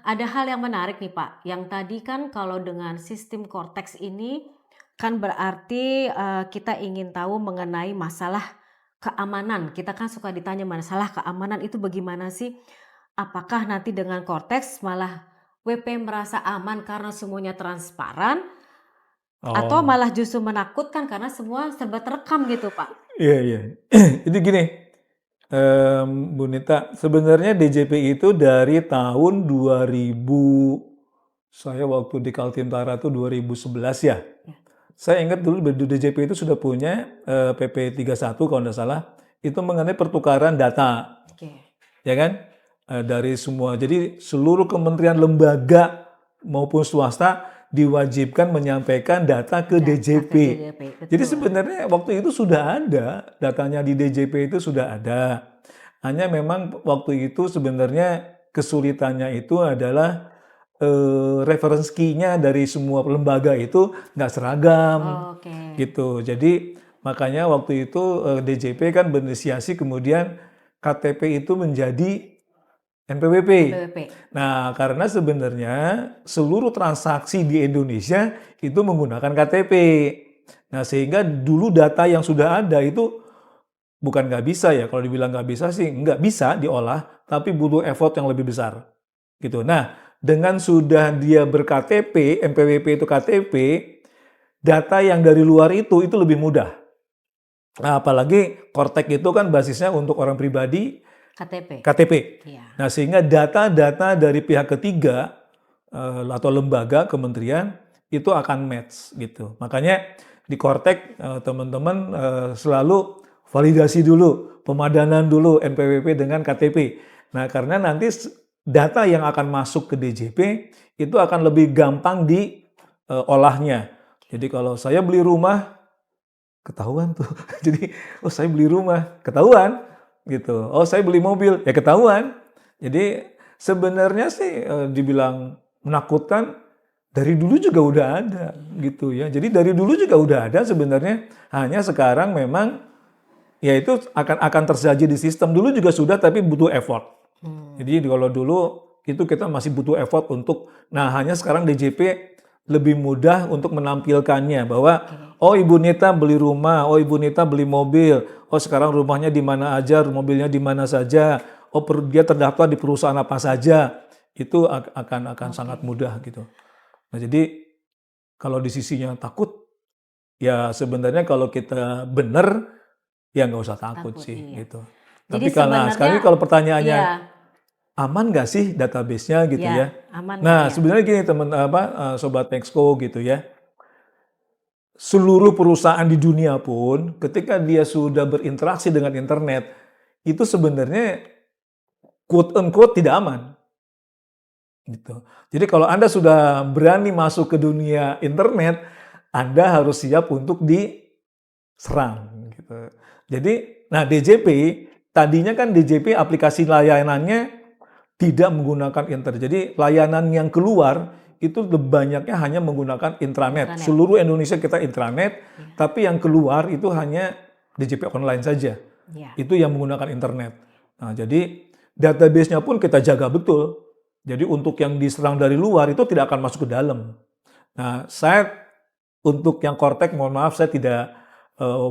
ada hal yang menarik nih Pak, yang tadi kan kalau dengan sistem Kortex ini kan berarti kita ingin tahu mengenai masalah keamanan. Kita kan suka ditanya masalah keamanan itu bagaimana sih? Apakah nanti dengan Kortex malah WP merasa aman karena semuanya transparan? Atau malah justru menakutkan karena semua serba terekam gitu Pak? Iya. Jadi gini, Bu Nita, sebenarnya DJP itu dari tahun 2000, saya waktu di Kaltim-Tara itu 2011 ya. Saya ingat dulu DJP itu sudah punya PP 31 kalau tidak salah, itu mengenai pertukaran data. Ya kan? Dari semua, jadi seluruh kementerian, lembaga maupun swasta diwajibkan menyampaikan data ke DJP. Jadi sebenarnya waktu itu sudah ada, datanya di DJP itu sudah ada. Hanya memang waktu itu sebenarnya kesulitannya itu adalah reference key-nya dari semua lembaga itu nggak seragam. Gitu. Jadi makanya waktu itu DJP kan berinisiasi kemudian KTP itu menjadi NPWP. Nah, karena sebenarnya seluruh transaksi di Indonesia itu menggunakan KTP. Nah, sehingga dulu data yang sudah ada itu bukan nggak bisa ya. Kalau dibilang nggak bisa sih, nggak bisa diolah, tapi butuh effort yang lebih besar. Gitu. Nah, dengan sudah dia ber-KTP, NPWP itu KTP, data yang dari luar itu lebih mudah. Nah, apalagi Kortex itu kan basisnya untuk orang pribadi, KTP. Nah, sehingga data-data dari pihak ketiga atau lembaga kementerian itu akan match gitu. Makanya di Kortex teman-teman selalu validasi dulu, pemadanan dulu NPWP dengan KTP. Nah, karena nanti data yang akan masuk ke DJP itu akan lebih gampang diolahnya. Jadi kalau saya beli rumah, ketahuan tuh. Jadi, saya beli rumah, ketahuan. Gitu. Saya beli mobil, ya ketahuan. Jadi sebenarnya sih dibilang menakutkan, dari dulu juga udah ada gitu ya. Jadi dari dulu juga udah ada sebenarnya, hanya sekarang memang ya itu akan tersaji di sistem. Dulu juga sudah, tapi butuh effort. Jadi kalau dulu itu kita masih butuh effort untuk, nah hanya sekarang DJP lebih mudah untuk menampilkannya bahwa Ibu Nita beli rumah, Ibu Nita beli mobil, sekarang rumahnya di mana aja, mobilnya di mana saja, dia terdaftar di perusahaan apa saja, itu akan sangat mudah gitu. Nah jadi kalau di sisinya takut, ya sebenarnya kalau kita benar ya nggak usah takut sih gitu. Tapi sekarang kalau pertanyaannya aman nggak sih database-nya gitu ya? Nah sebenarnya gini Sobat Texco gitu ya. Seluruh perusahaan di dunia pun ketika dia sudah berinteraksi dengan internet itu sebenarnya quote unquote tidak aman. Gitu. Jadi kalau Anda sudah berani masuk ke dunia internet, Anda harus siap untuk diserang. Gitu. Jadi, DJP tadinya kan DJP aplikasi layanannya tidak menggunakan internet. Jadi layanan yang keluar itu banyaknya hanya menggunakan intranet. Seluruh Indonesia kita intranet, tapi yang keluar itu hanya DJP online saja. Itu yang menggunakan internet. Nah, jadi database-nya pun kita jaga betul. Jadi untuk yang diserang dari luar itu tidak akan masuk ke dalam. Nah, saya untuk yang Cortex, mohon maaf saya tidak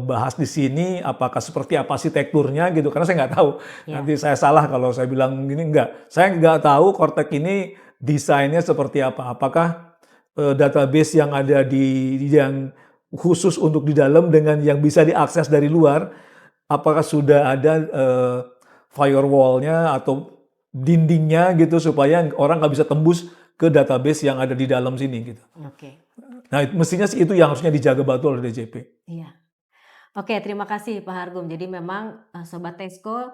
bahas di sini apakah seperti apa arsitekturnya gitu, karena saya nggak tahu. Ya. Nanti saya salah kalau saya bilang gini, enggak. Saya nggak tahu Cortex ini desainnya seperti apa. Apakah database yang ada yang khusus untuk di dalam dengan yang bisa diakses dari luar, apakah sudah ada firewall-nya atau dindingnya gitu supaya orang nggak bisa tembus ke database yang ada di dalam sini gitu. Oke. Nah, mestinya sih itu yang harusnya dijaga betul oleh DJP. Iya. Oke, terima kasih Pak Hargum. Jadi memang Sobat Tesco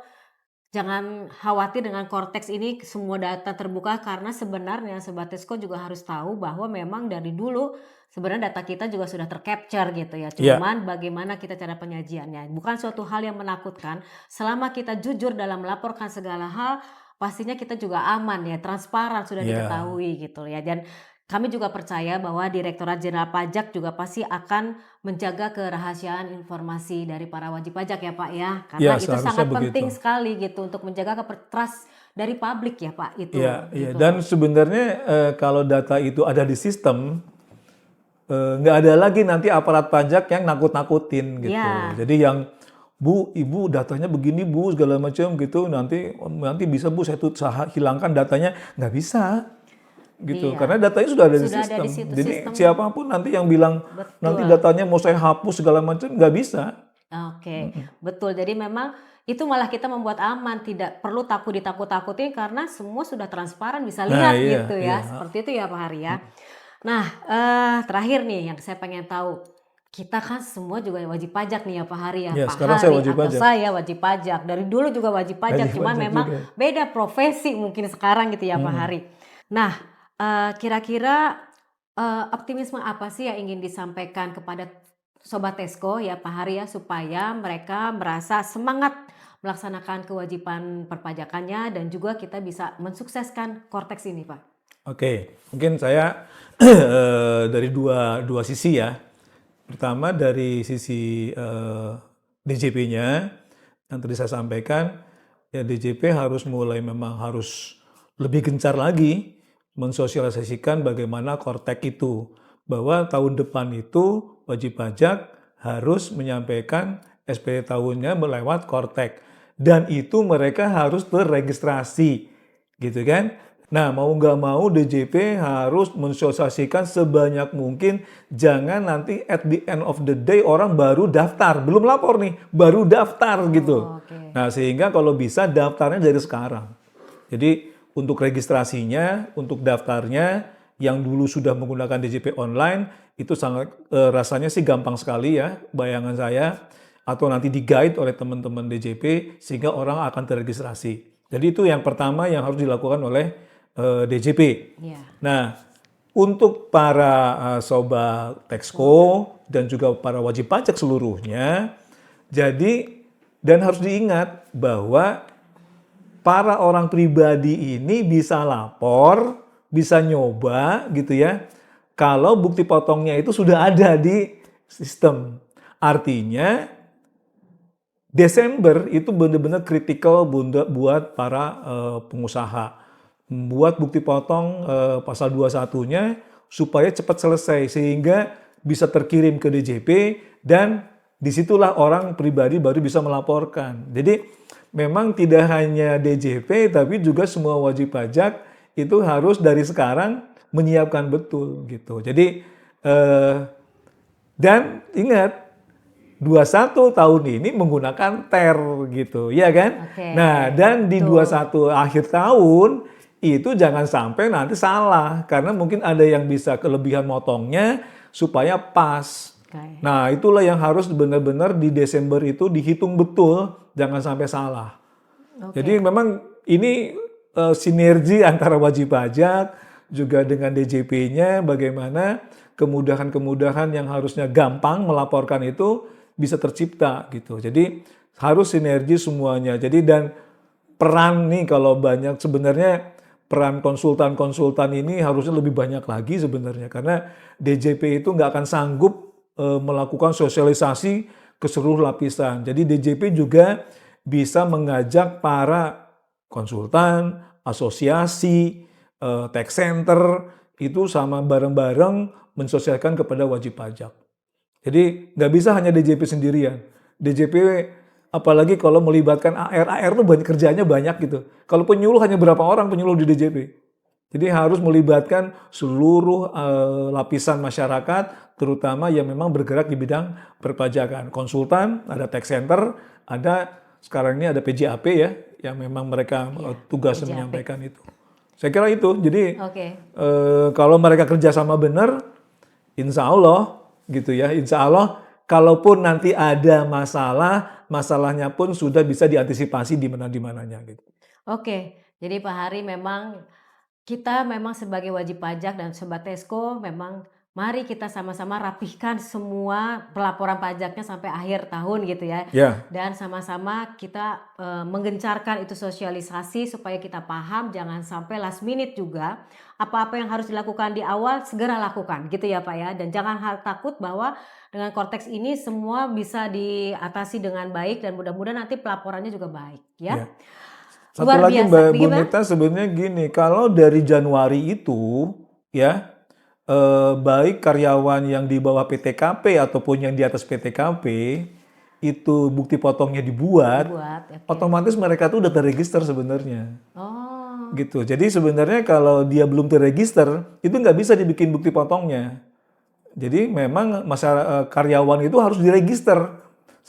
jangan khawatir dengan Cortex ini semua data terbuka, karena sebenarnya Sobat Tesco juga harus tahu bahwa memang dari dulu sebenarnya data kita juga sudah tercapture gitu ya. Iya. Cuman bagaimana kita cara penyajiannya. Bukan suatu hal yang menakutkan selama kita jujur dalam melaporkan segala hal, pastinya kita juga aman ya, transparan sudah Iya. diketahui gitu ya. Dan kami juga percaya bahwa Direktorat Jenderal Pajak juga pasti akan menjaga kerahasiaan informasi dari para wajib pajak ya Pak ya. Karena Ya, itu seharusnya sangat penting begitu. sekali gitu untuk menjaga trust dari publik ya Pak itu. Iya, iya. Gitu. Dan sebenarnya kalau data itu ada di sistem, nggak ada lagi nanti aparat pajak yang nakut-nakutin gitu. Iya. Jadi yang Bu, Ibu datanya begini Bu, segala macam gitu, nanti bisa Bu saya hilangkan datanya, nggak bisa gitu. Iya. Karena datanya sudah ada di Sudah ada sistem. di situ Jadi sistem. siapapun nanti yang bilang nanti Betul. datanya mau saya hapus segala macam, nggak bisa. Oke, betul. Jadi memang itu malah kita membuat aman, tidak perlu ditakut-takutin karena semua sudah transparan, bisa Nah, lihat iya, gitu iya. ya. Seperti itu ya Pak Hari ya. Nah, terakhir nih yang saya pengen tahu. Kita kan semua juga wajib pajak nih ya Pak Hari ya. Ya, Pak sekarang saya Hari wajib atau pajak. saya wajib pajak. Dari dulu juga wajib pajak, Wajib cuman pajak memang juga. beda profesi mungkin sekarang gitu ya Pak Hari. Nah, kira-kira optimisme apa sih yang ingin disampaikan kepada Sobat Tesco ya Pak Hari ya, supaya mereka merasa semangat melaksanakan kewajiban perpajakannya dan juga kita bisa mensukseskan Cortex ini Pak? Oke, mungkin saya dari dua sisi ya. Pertama dari sisi DJP-nya yang tadi saya sampaikan, ya DJP memang harus lebih gencar lagi mensosialisasikan bagaimana Cortex itu, bahwa tahun depan itu wajib pajak harus menyampaikan SPT tahunnya melewat Cortex, dan itu mereka harus terregistrasi, gitu kan? Nah, mau nggak mau DJP harus mensosialisasikan sebanyak mungkin, jangan nanti at the end of the day orang baru daftar, belum lapor nih, baru daftar gitu. Oke. Nah, sehingga kalau bisa daftarnya dari sekarang. Jadi untuk registrasinya, untuk daftarnya yang dulu sudah menggunakan DJP online, itu sangat rasanya sih gampang sekali ya, bayangan saya, atau nanti di-guide oleh teman-teman DJP sehingga orang akan terregistrasi. Jadi itu yang pertama yang harus dilakukan oleh DJP. Iya. Nah, untuk para Sobat Texco dan juga para wajib pajak seluruhnya, jadi dan harus diingat bahwa para orang pribadi ini bisa lapor, bisa nyoba gitu ya, kalau bukti potongnya itu sudah ada di sistem. Artinya Desember itu benar-benar kritikal buat para pengusaha. Membuat bukti potong pasal 21-nya supaya cepat selesai sehingga bisa terkirim ke DJP dan disitulah orang pribadi baru bisa melaporkan. Jadi memang tidak hanya DJP tapi juga semua wajib pajak itu harus dari sekarang menyiapkan betul gitu. Jadi dan ingat 21 tahun ini menggunakan TER gitu, ya kan? Oke, Nah, dan di betul. 21 akhir tahun itu jangan sampai nanti salah karena mungkin ada yang bisa kelebihan motongnya supaya pas. Oke. Nah, itulah yang harus benar-benar di Desember itu dihitung betul, jangan sampai salah. Oke. Jadi memang ini sinergi antara wajib pajak juga dengan DJP-nya, bagaimana kemudahan-kemudahan yang harusnya gampang melaporkan itu bisa tercipta gitu. Jadi harus sinergi semuanya. Jadi dan peran nih kalau banyak sebenarnya peran konsultan-konsultan ini harusnya lebih banyak lagi sebenarnya karena DJP itu nggak akan sanggup melakukan sosialisasi ke seluruh lapisan. Jadi DJP juga bisa mengajak para konsultan, asosiasi, tax center, itu sama bareng-bareng mensosialisasikan kepada wajib pajak. Jadi nggak bisa hanya DJP sendirian. DJP apalagi kalau melibatkan AR tuh kerjanya banyak gitu. Kalau penyuluh hanya berapa orang penyuluh di DJP. Jadi harus melibatkan seluruh lapisan masyarakat, terutama yang memang bergerak di bidang perpajakan. Konsultan, ada tax center, ada sekarang ini ada PJAP ya, yang memang mereka tugasnya PJAP. menyampaikan itu. Saya kira itu. Jadi Oke. kalau mereka kerjasama benar, insya Allah gitu ya, insya Allah kalaupun nanti ada masalah, masalahnya pun sudah bisa diantisipasi di mana-mananya gitu. Oke, jadi Pak Hari memang kita memang sebagai wajib pajak dan Sobat Tesco memang mari kita sama-sama rapihkan semua pelaporan pajaknya sampai akhir tahun gitu ya. Ya, Dan sama-sama kita menggencarkan itu sosialisasi supaya kita paham, jangan sampai last minute juga. Apa-apa yang harus dilakukan di awal segera lakukan gitu ya Pak ya. Dan jangan takut bahwa dengan Kortex ini semua bisa diatasi dengan baik dan mudah-mudahan nanti pelaporannya juga baik ya. ya. Satu Luar lagi biasa. Mbak Bagaimana? Bunita, sebenarnya gini, kalau dari Januari itu ya, baik karyawan yang di bawah PTKP ataupun yang di atas PTKP itu bukti potongnya dibuat, Oke. otomatis mereka tuh udah terregister sebenarnya. Oh, Gitu. Jadi sebenarnya kalau dia belum terregister, itu nggak bisa dibikin bukti potongnya. Jadi memang karyawan itu harus diregister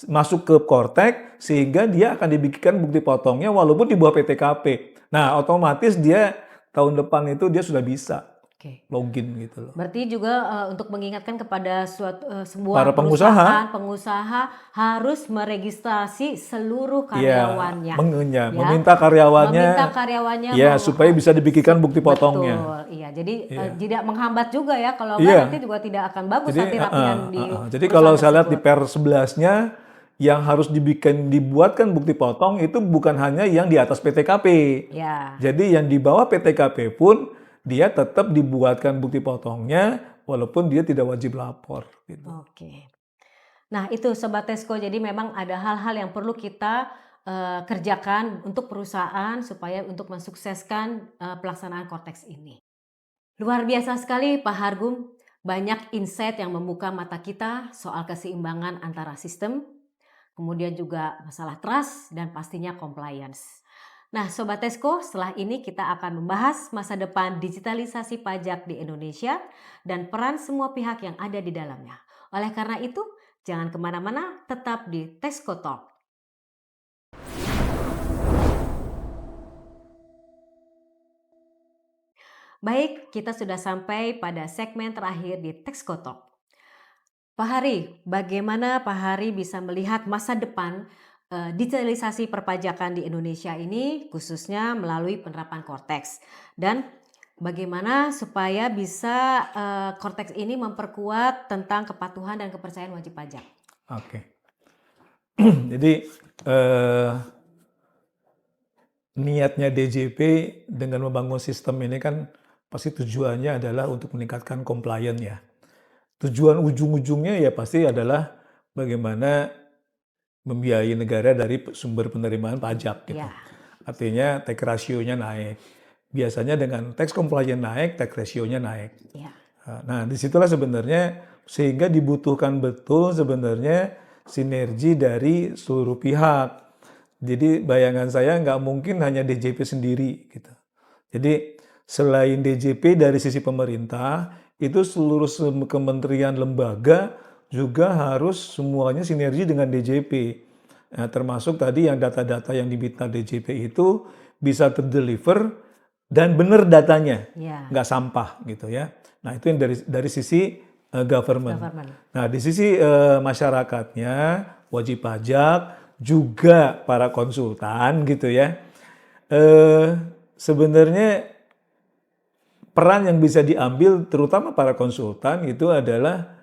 masuk ke Kortex sehingga dia akan dibikinkan bukti potongnya walaupun di bawah PTKP. Nah, otomatis dia tahun depan itu dia sudah bisa oke. login gitu loh. Berarti juga untuk mengingatkan kepada sebuah Para pengusaha harus meregistrasi seluruh Iya, karyawannya. Ya. meminta karyawannya ya supaya bisa dibikinkan bukti potongnya. Betul, iya. Jadi tidak menghambat juga ya, kalau enggak nanti juga tidak akan bagus nanti rapian di jadi kalau saya lihat di perusahaan Per 11-nya yang harus dibuatkan bukti potong itu bukan hanya yang di atas PTKP. ya. Jadi yang di bawah PTKP pun dia tetap dibuatkan bukti potongnya walaupun dia tidak wajib lapor gitu. Oke. Nah, itu Sobat Tesco, jadi memang ada hal-hal yang perlu kita kerjakan untuk perusahaan supaya untuk mensukseskan pelaksanaan Kortex ini. Luar biasa sekali Pak Hargum, banyak insight yang membuka mata kita soal keseimbangan antara sistem, kemudian juga masalah trust dan pastinya compliance. Nah Sobat Tesco, setelah ini kita akan membahas masa depan digitalisasi pajak di Indonesia dan peran semua pihak yang ada di dalamnya. Oleh karena itu, jangan kemana-mana, tetap di Tesco Talk. Baik, kita sudah sampai pada segmen terakhir di Tesco Talk. Pak Hari, bagaimana Pak Hari bisa melihat masa depan digitalisasi perpajakan di Indonesia ini khususnya melalui penerapan Kortex, dan bagaimana supaya bisa Kortex ini memperkuat tentang kepatuhan dan kepercayaan wajib pajak? Oke. Jadi niatnya DJP dengan membangun sistem ini kan pasti tujuannya adalah untuk meningkatkan compliance ya. Tujuan ujung-ujungnya ya pasti adalah bagaimana membiayai negara dari sumber penerimaan pajak gitu. Ya. Artinya tax ratio-nya naik. Biasanya dengan tax compliance naik, tax ratio-nya naik. Ya. Nah, disitulah sebenarnya sehingga dibutuhkan betul sebenarnya sinergi dari seluruh pihak. Jadi bayangan saya nggak mungkin hanya DJP sendiri gitu. Jadi selain DJP dari sisi pemerintah, itu seluruh kementerian lembaga juga harus semuanya sinergi dengan DJP. Nah, termasuk tadi yang data-data yang diminta DJP itu bisa terdeliver dan benar datanya, nggak sampah gitu ya. Nah itu yang dari sisi government. Nah di sisi masyarakatnya, wajib pajak, juga para konsultan gitu ya. Sebenarnya peran yang bisa diambil terutama para konsultan itu adalah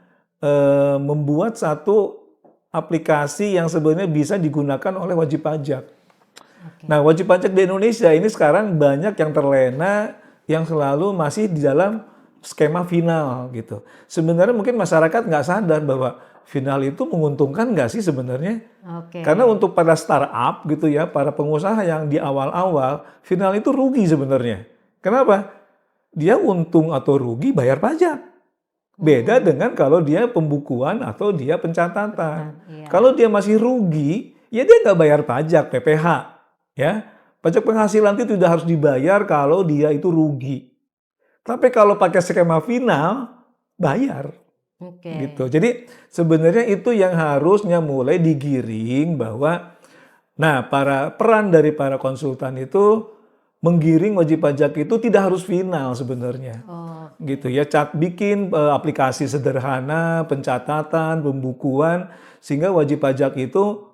membuat satu aplikasi yang sebenarnya bisa digunakan oleh wajib pajak. Nah, wajib pajak di Indonesia ini sekarang banyak yang terlena, yang selalu masih di dalam skema final gitu. Sebenarnya mungkin masyarakat nggak sadar bahwa final itu menguntungkan nggak sih sebenarnya? Oke. Karena untuk para startup gitu ya, para pengusaha yang di awal-awal, final itu rugi sebenarnya. Kenapa? Dia untung atau rugi bayar pajak. Beda dengan kalau dia pembukuan atau dia pencatatan. Iya. Kalau dia masih rugi, ya dia nggak bayar pajak, PPH. Ya, pajak penghasilan itu tidak harus dibayar kalau dia itu rugi. Tapi kalau pakai skema final, bayar. Oke. Gitu. Jadi sebenarnya itu yang harusnya mulai digiring bahwa peran dari para konsultan itu menggiring wajib pajak itu tidak harus final sebenarnya. Oh, Gitu ya, bikin aplikasi sederhana, pencatatan, pembukuan sehingga wajib pajak itu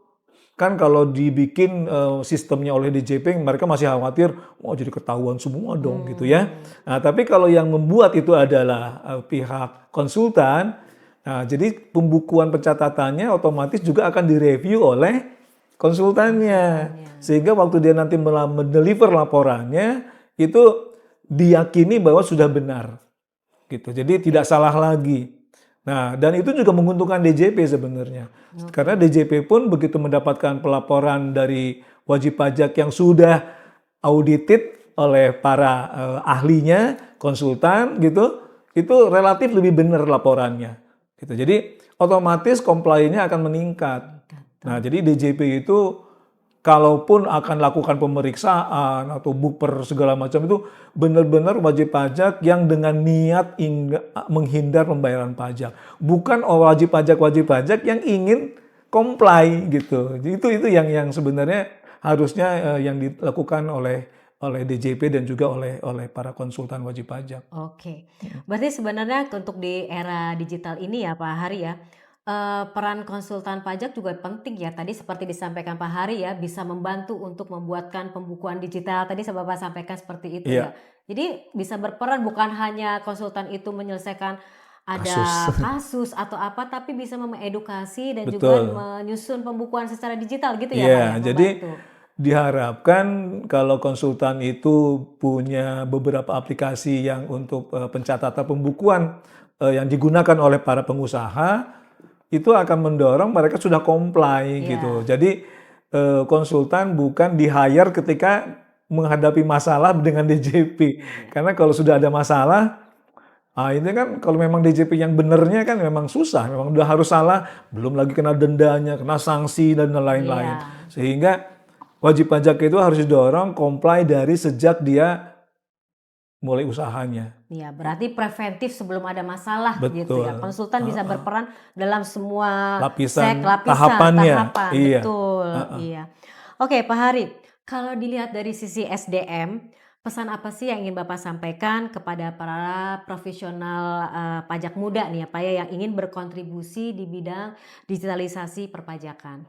kan kalau dibikin sistemnya oleh DJP mereka masih khawatir jadi ketahuan semua dong gitu ya. Nah, tapi kalau yang membuat itu adalah pihak konsultan, nah jadi pembukuan pencatatannya otomatis juga akan direview oleh konsultannya. Sehingga waktu dia nanti mendeliver laporannya itu diyakini bahwa sudah benar. Gitu. Jadi tidak salah lagi. Nah, dan itu juga menguntungkan DJP sebenarnya. Karena DJP pun begitu mendapatkan pelaporan dari wajib pajak yang sudah audited oleh para ahlinya, konsultan gitu, itu relatif lebih benar laporannya. Gitu. Jadi otomatis compliance-nya akan meningkat. Nah, jadi DJP itu kalaupun akan lakukan pemeriksaan atau bukper segala macam itu benar-benar wajib pajak yang dengan niat menghindar pembayaran pajak. Bukan wajib pajak yang ingin comply gitu. Itu yang sebenarnya harusnya yang dilakukan oleh DJP dan juga oleh para konsultan wajib pajak. Oke. Berarti sebenarnya untuk di era digital ini ya Pak Hari ya, peran konsultan pajak juga penting ya. Tadi seperti disampaikan Pak Hari ya, bisa membantu untuk membuatkan pembukuan digital. Tadi Bapak sampaikan seperti itu ya. Iya, Jadi bisa berperan bukan hanya konsultan itu menyelesaikan ada kasus. kasus atau apa, tapi bisa mengedukasi dan juga Betul. menyusun pembukuan secara digital gitu ya Pak ya, Iya, jadi membantu. diharapkan kalau konsultan itu punya beberapa aplikasi yang untuk pencatatan pembukuan yang digunakan oleh para pengusaha, itu akan mendorong mereka sudah comply gitu. Iya. Jadi konsultan bukan di-hire ketika menghadapi masalah dengan DJP. Karena kalau sudah ada masalah, ini kan kalau memang DJP yang benernya kan memang susah, memang udah harus salah, belum lagi kena dendanya, kena sanksi dan lain-lain. Iya. Sehingga wajib pajak itu harus didorong comply dari sejak dia mulai usahanya. Iya, berarti preventif sebelum ada masalah gitu ya. Betul. Konsultan bisa berperan dalam semua Lapisan lapisan, tahapannya. tahapan, Iya. betul. Iya. Oke, Pak Hari, kalau dilihat dari sisi SDM, pesan apa sih yang ingin Bapak sampaikan kepada para profesional pajak muda nih ya, Pak ya, yang ingin berkontribusi di bidang digitalisasi perpajakan?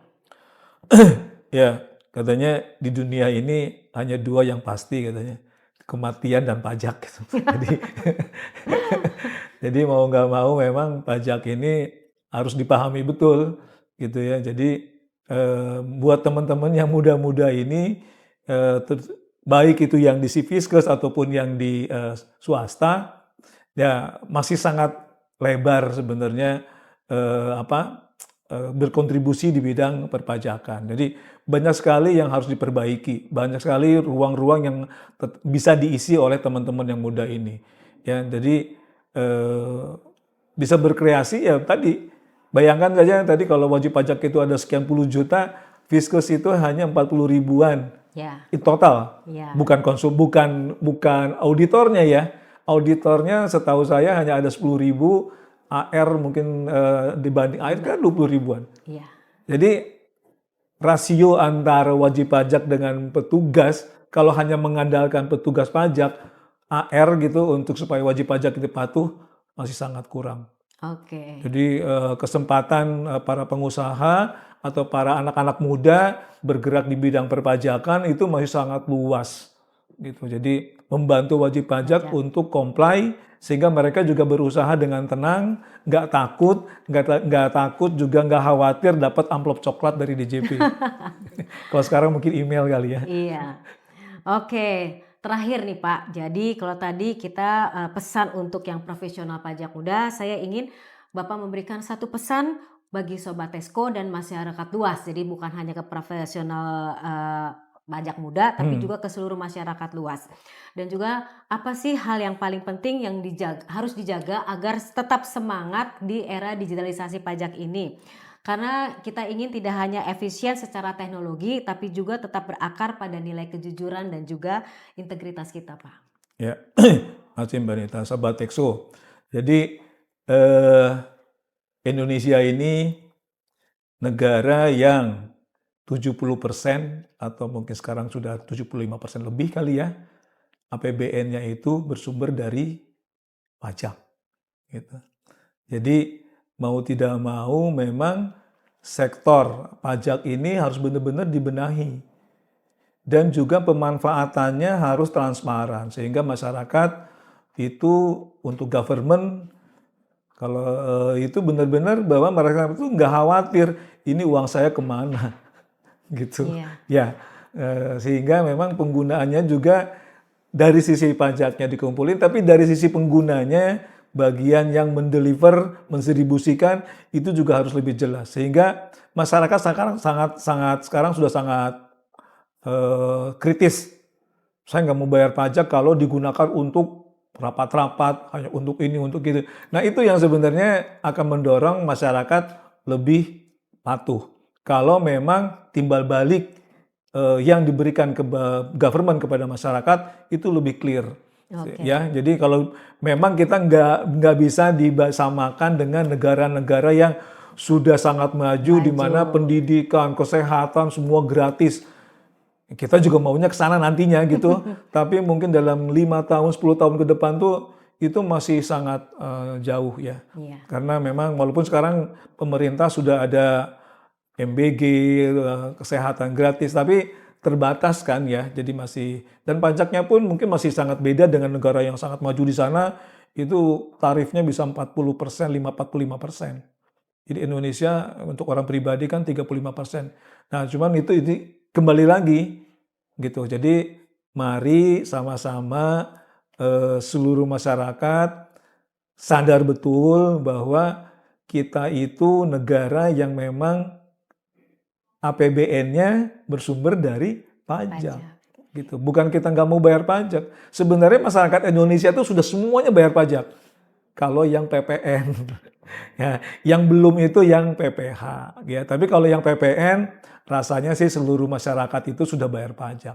Ya, katanya di dunia ini hanya dua yang pasti katanya, kematian dan pajak gitu. Jadi mau nggak mau memang pajak ini harus dipahami betul gitu ya. Jadi buat teman-teman yang muda-muda ini eh, ter- baik itu yang di Sifiskes ataupun yang di swasta ya masih sangat lebar sebenarnya berkontribusi di bidang perpajakan. Jadi banyak sekali yang harus diperbaiki, banyak sekali ruang-ruang yang bisa diisi oleh teman-teman yang muda ini. Ya, jadi bisa berkreasi ya tadi. Bayangkan saja tadi kalau wajib pajak itu ada sekian puluh juta, Fiskus itu hanya 40 ribuan. Ya, Itu total, ya, bukan auditornya ya. Auditornya setahu saya hanya ada 10 ribu, AR mungkin dibanding AR kan 20 ribuan. iya. Jadi rasio antara wajib pajak dengan petugas, kalau hanya mengandalkan petugas pajak, AR gitu untuk supaya wajib pajak itu patuh masih sangat kurang. Oke. Jadi kesempatan para pengusaha atau para anak-anak muda bergerak di bidang perpajakan itu masih sangat luas gitu. Jadi membantu wajib pajak untuk comply sehingga mereka juga berusaha dengan tenang, nggak takut juga nggak khawatir dapat amplop coklat dari DJP. Kalau sekarang mungkin email kali ya. Iya. Oke, terakhir nih Pak. Jadi kalau tadi kita pesan untuk yang profesional pajak muda, saya ingin Bapak memberikan satu pesan bagi Sobat Tesco dan masyarakat luas. Jadi bukan hanya ke profesional pajak muda, tapi Hmm. juga ke seluruh masyarakat luas. Dan juga apa sih hal yang paling penting yang harus dijaga agar tetap semangat di era digitalisasi pajak ini? Karena kita ingin tidak hanya efisien secara teknologi, tapi juga tetap berakar pada nilai kejujuran dan juga integritas kita, Pak. Ya, makasih Mbak Nita, Sobat Texo. Jadi eh, Indonesia ini negara yang 70% atau mungkin sekarang sudah 75% lebih kali ya, APBN-nya itu bersumber dari pajak. Gitu. Jadi mau tidak mau memang sektor pajak ini harus benar-benar dibenahi. Dan juga pemanfaatannya harus transparan sehingga masyarakat itu untuk government kalau itu benar-benar bahwa mereka itu nggak khawatir ini uang saya kemana gitu Iya, ya. Sehingga memang penggunaannya juga dari sisi pajaknya dikumpulin tapi dari sisi penggunanya bagian yang mendeliver mendistribusikan itu juga harus lebih jelas sehingga masyarakat sekarang sekarang sudah sangat kritis. Saya nggak mau bayar pajak kalau digunakan untuk rapat-rapat, hanya untuk ini, untuk itu. Nah itu yang sebenarnya akan mendorong masyarakat lebih patuh. Kalau memang timbal balik yang diberikan ke government kepada masyarakat itu lebih clear. oke. Ya, jadi kalau memang kita nggak bisa disamakan dengan negara-negara yang sudah sangat maju di Maju. mana pendidikan, kesehatan semua gratis. Kita juga maunya ke sana nantinya gitu, tapi mungkin dalam 5 tahun, 10 tahun ke depan tuh itu masih sangat jauh ya. Iya. Karena memang walaupun sekarang pemerintah sudah ada MBG, kesehatan gratis, tapi terbatas kan ya. Jadi masih dan pajaknya pun mungkin masih sangat beda dengan negara yang sangat maju di sana. Itu tarifnya bisa 40%, 45%. Jadi Indonesia untuk orang pribadi kan 35%. Nah, cuman itu kembali lagi gitu. Jadi mari sama-sama seluruh masyarakat sadar betul bahwa kita itu negara yang memang APBN-nya bersumber dari pajak. Pajak. Gitu. Bukan kita nggak mau bayar pajak. Sebenarnya masyarakat Indonesia itu sudah semuanya bayar pajak. Kalau yang PPN, ya, yang belum itu yang PPH, ya. Tapi kalau yang PPN, rasanya sih seluruh masyarakat itu sudah bayar pajak,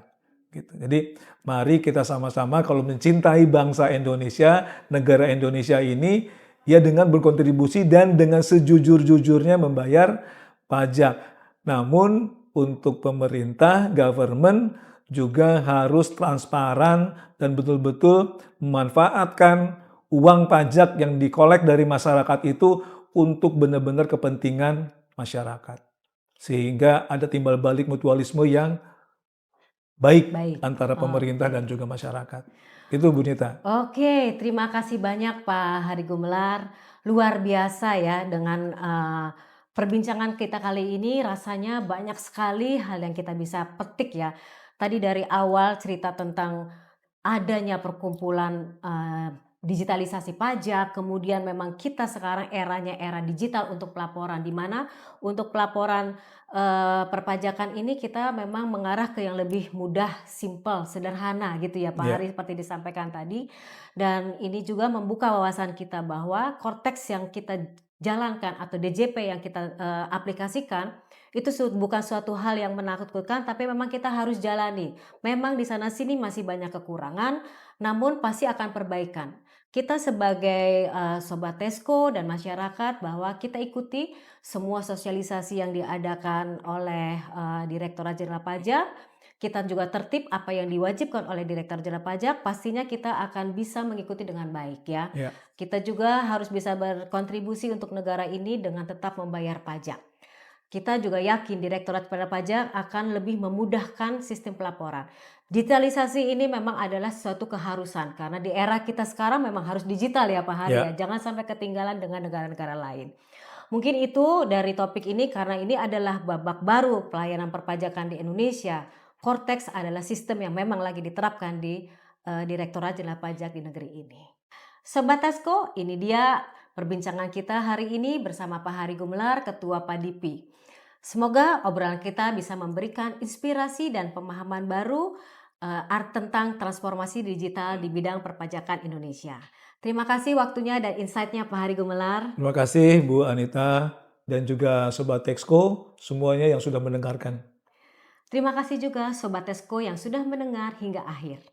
gitu. Jadi mari kita sama-sama kalau mencintai bangsa Indonesia, negara Indonesia ini, ya dengan berkontribusi dan dengan sejujur-jujurnya membayar pajak. Namun untuk pemerintah, government juga harus transparan dan betul-betul memanfaatkan uang pajak yang dikolek dari masyarakat itu untuk benar-benar kepentingan masyarakat. Sehingga ada timbal balik mutualisme yang baik Baik. antara pemerintah Oke. dan juga masyarakat. Itu Bu Nita. Oke, terima kasih banyak Pak Hari Gumelar. Luar biasa ya dengan perbincangan kita kali ini rasanya banyak sekali hal yang kita bisa petik ya. Tadi dari awal cerita tentang adanya perkumpulan digitalisasi pajak, kemudian memang kita sekarang eranya era digital untuk pelaporan, di mana untuk pelaporan perpajakan ini kita memang mengarah ke yang lebih mudah, simple, sederhana gitu ya Pak Ya, Hari seperti disampaikan tadi. Dan ini juga membuka wawasan kita bahwa Cortex yang kita jalankan atau DJP yang kita aplikasikan itu bukan suatu hal yang menakutkan, tapi memang kita harus jalani. Memang di sana sini masih banyak kekurangan, namun pasti akan perbaikan. Kita sebagai sobat Tesco dan masyarakat bahwa kita ikuti semua sosialisasi yang diadakan oleh Direktorat Jenderal Pajak. Kita juga tertib apa yang diwajibkan oleh Direktur Jenderal Pajak, pastinya kita akan bisa mengikuti dengan baik ya. ya, Kita juga harus bisa berkontribusi untuk negara ini dengan tetap membayar pajak. Kita juga yakin Direktorat Jenderal Pajak akan lebih memudahkan sistem pelaporan. Digitalisasi ini memang adalah suatu keharusan karena di era kita sekarang memang harus digital ya Pak Hari ya. ya. Jangan sampai ketinggalan dengan negara-negara lain. Mungkin itu dari topik ini karena ini adalah babak baru pelayanan perpajakan di Indonesia. Cortex adalah sistem yang memang lagi diterapkan di Direktorat Jenderal Pajak di negeri ini. Sobat Tasko, ini dia perbincangan kita hari ini bersama Pak Hari Gumelar, Ketua Padipi. Semoga obrolan kita bisa memberikan inspirasi dan pemahaman baru tentang transformasi digital di bidang perpajakan Indonesia. Terima kasih waktunya dan insight-nya Pak Hari Gumelar. Terima kasih Bu Anita dan juga Sobat Texco semuanya yang sudah mendengarkan. Terima kasih juga Sobat Tesco yang sudah mendengar hingga akhir.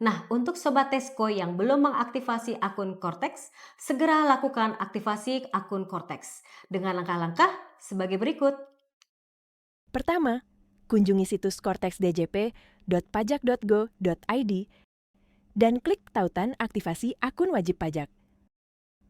Nah, untuk Sobat Tesco yang belum mengaktifasi akun Cortex, segera lakukan aktivasi akun Cortex dengan langkah-langkah sebagai berikut. Pertama, kunjungi situs cortexdjp.pajak.go.id dan klik tautan aktivasi akun wajib pajak.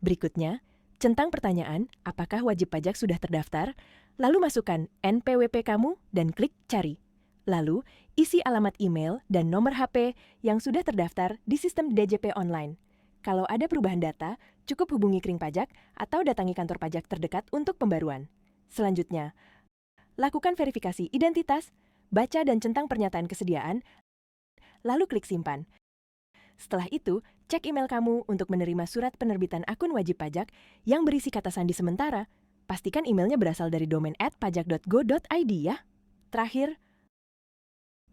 Berikutnya, centang pertanyaan apakah wajib pajak sudah terdaftar, lalu masukkan NPWP kamu dan klik cari. Lalu, isi alamat email dan nomor HP yang sudah terdaftar di sistem DJP online. Kalau ada perubahan data, cukup hubungi Kring Pajak atau datangi kantor pajak terdekat untuk pembaruan. Selanjutnya, lakukan verifikasi identitas, baca dan centang pernyataan kesediaan, lalu klik simpan. Setelah itu, cek email kamu untuk menerima surat penerbitan akun wajib pajak yang berisi kata sandi sementara. Pastikan emailnya berasal dari domain @pajak.go.id ya. Terakhir,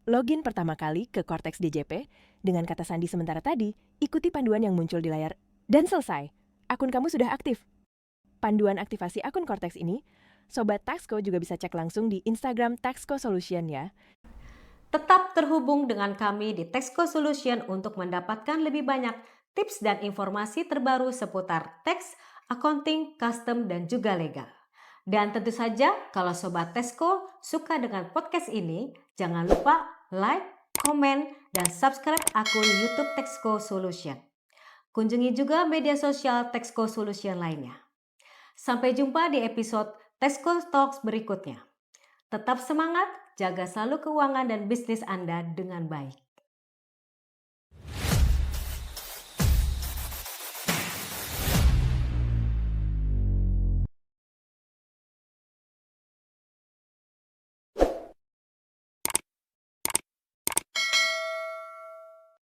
login pertama kali ke Cortex DJP dengan kata sandi sementara tadi, ikuti panduan yang muncul di layar, dan selesai. Akun kamu sudah aktif. Panduan aktivasi akun Cortex ini, Sobat Taxco juga bisa cek langsung di Instagram Taxco Solution ya. Tetap terhubung dengan kami di Texco Solution untuk mendapatkan lebih banyak tips dan informasi terbaru seputar tax, accounting, custom, dan juga legal. Dan tentu saja kalau Sobat Texco suka dengan podcast ini, jangan lupa like, komen, dan subscribe akun YouTube Texco Solution. Kunjungi juga media sosial Texco Solution lainnya. Sampai jumpa di episode Texco Talks berikutnya. Tetap semangat, jaga selalu keuangan dan bisnis Anda dengan baik.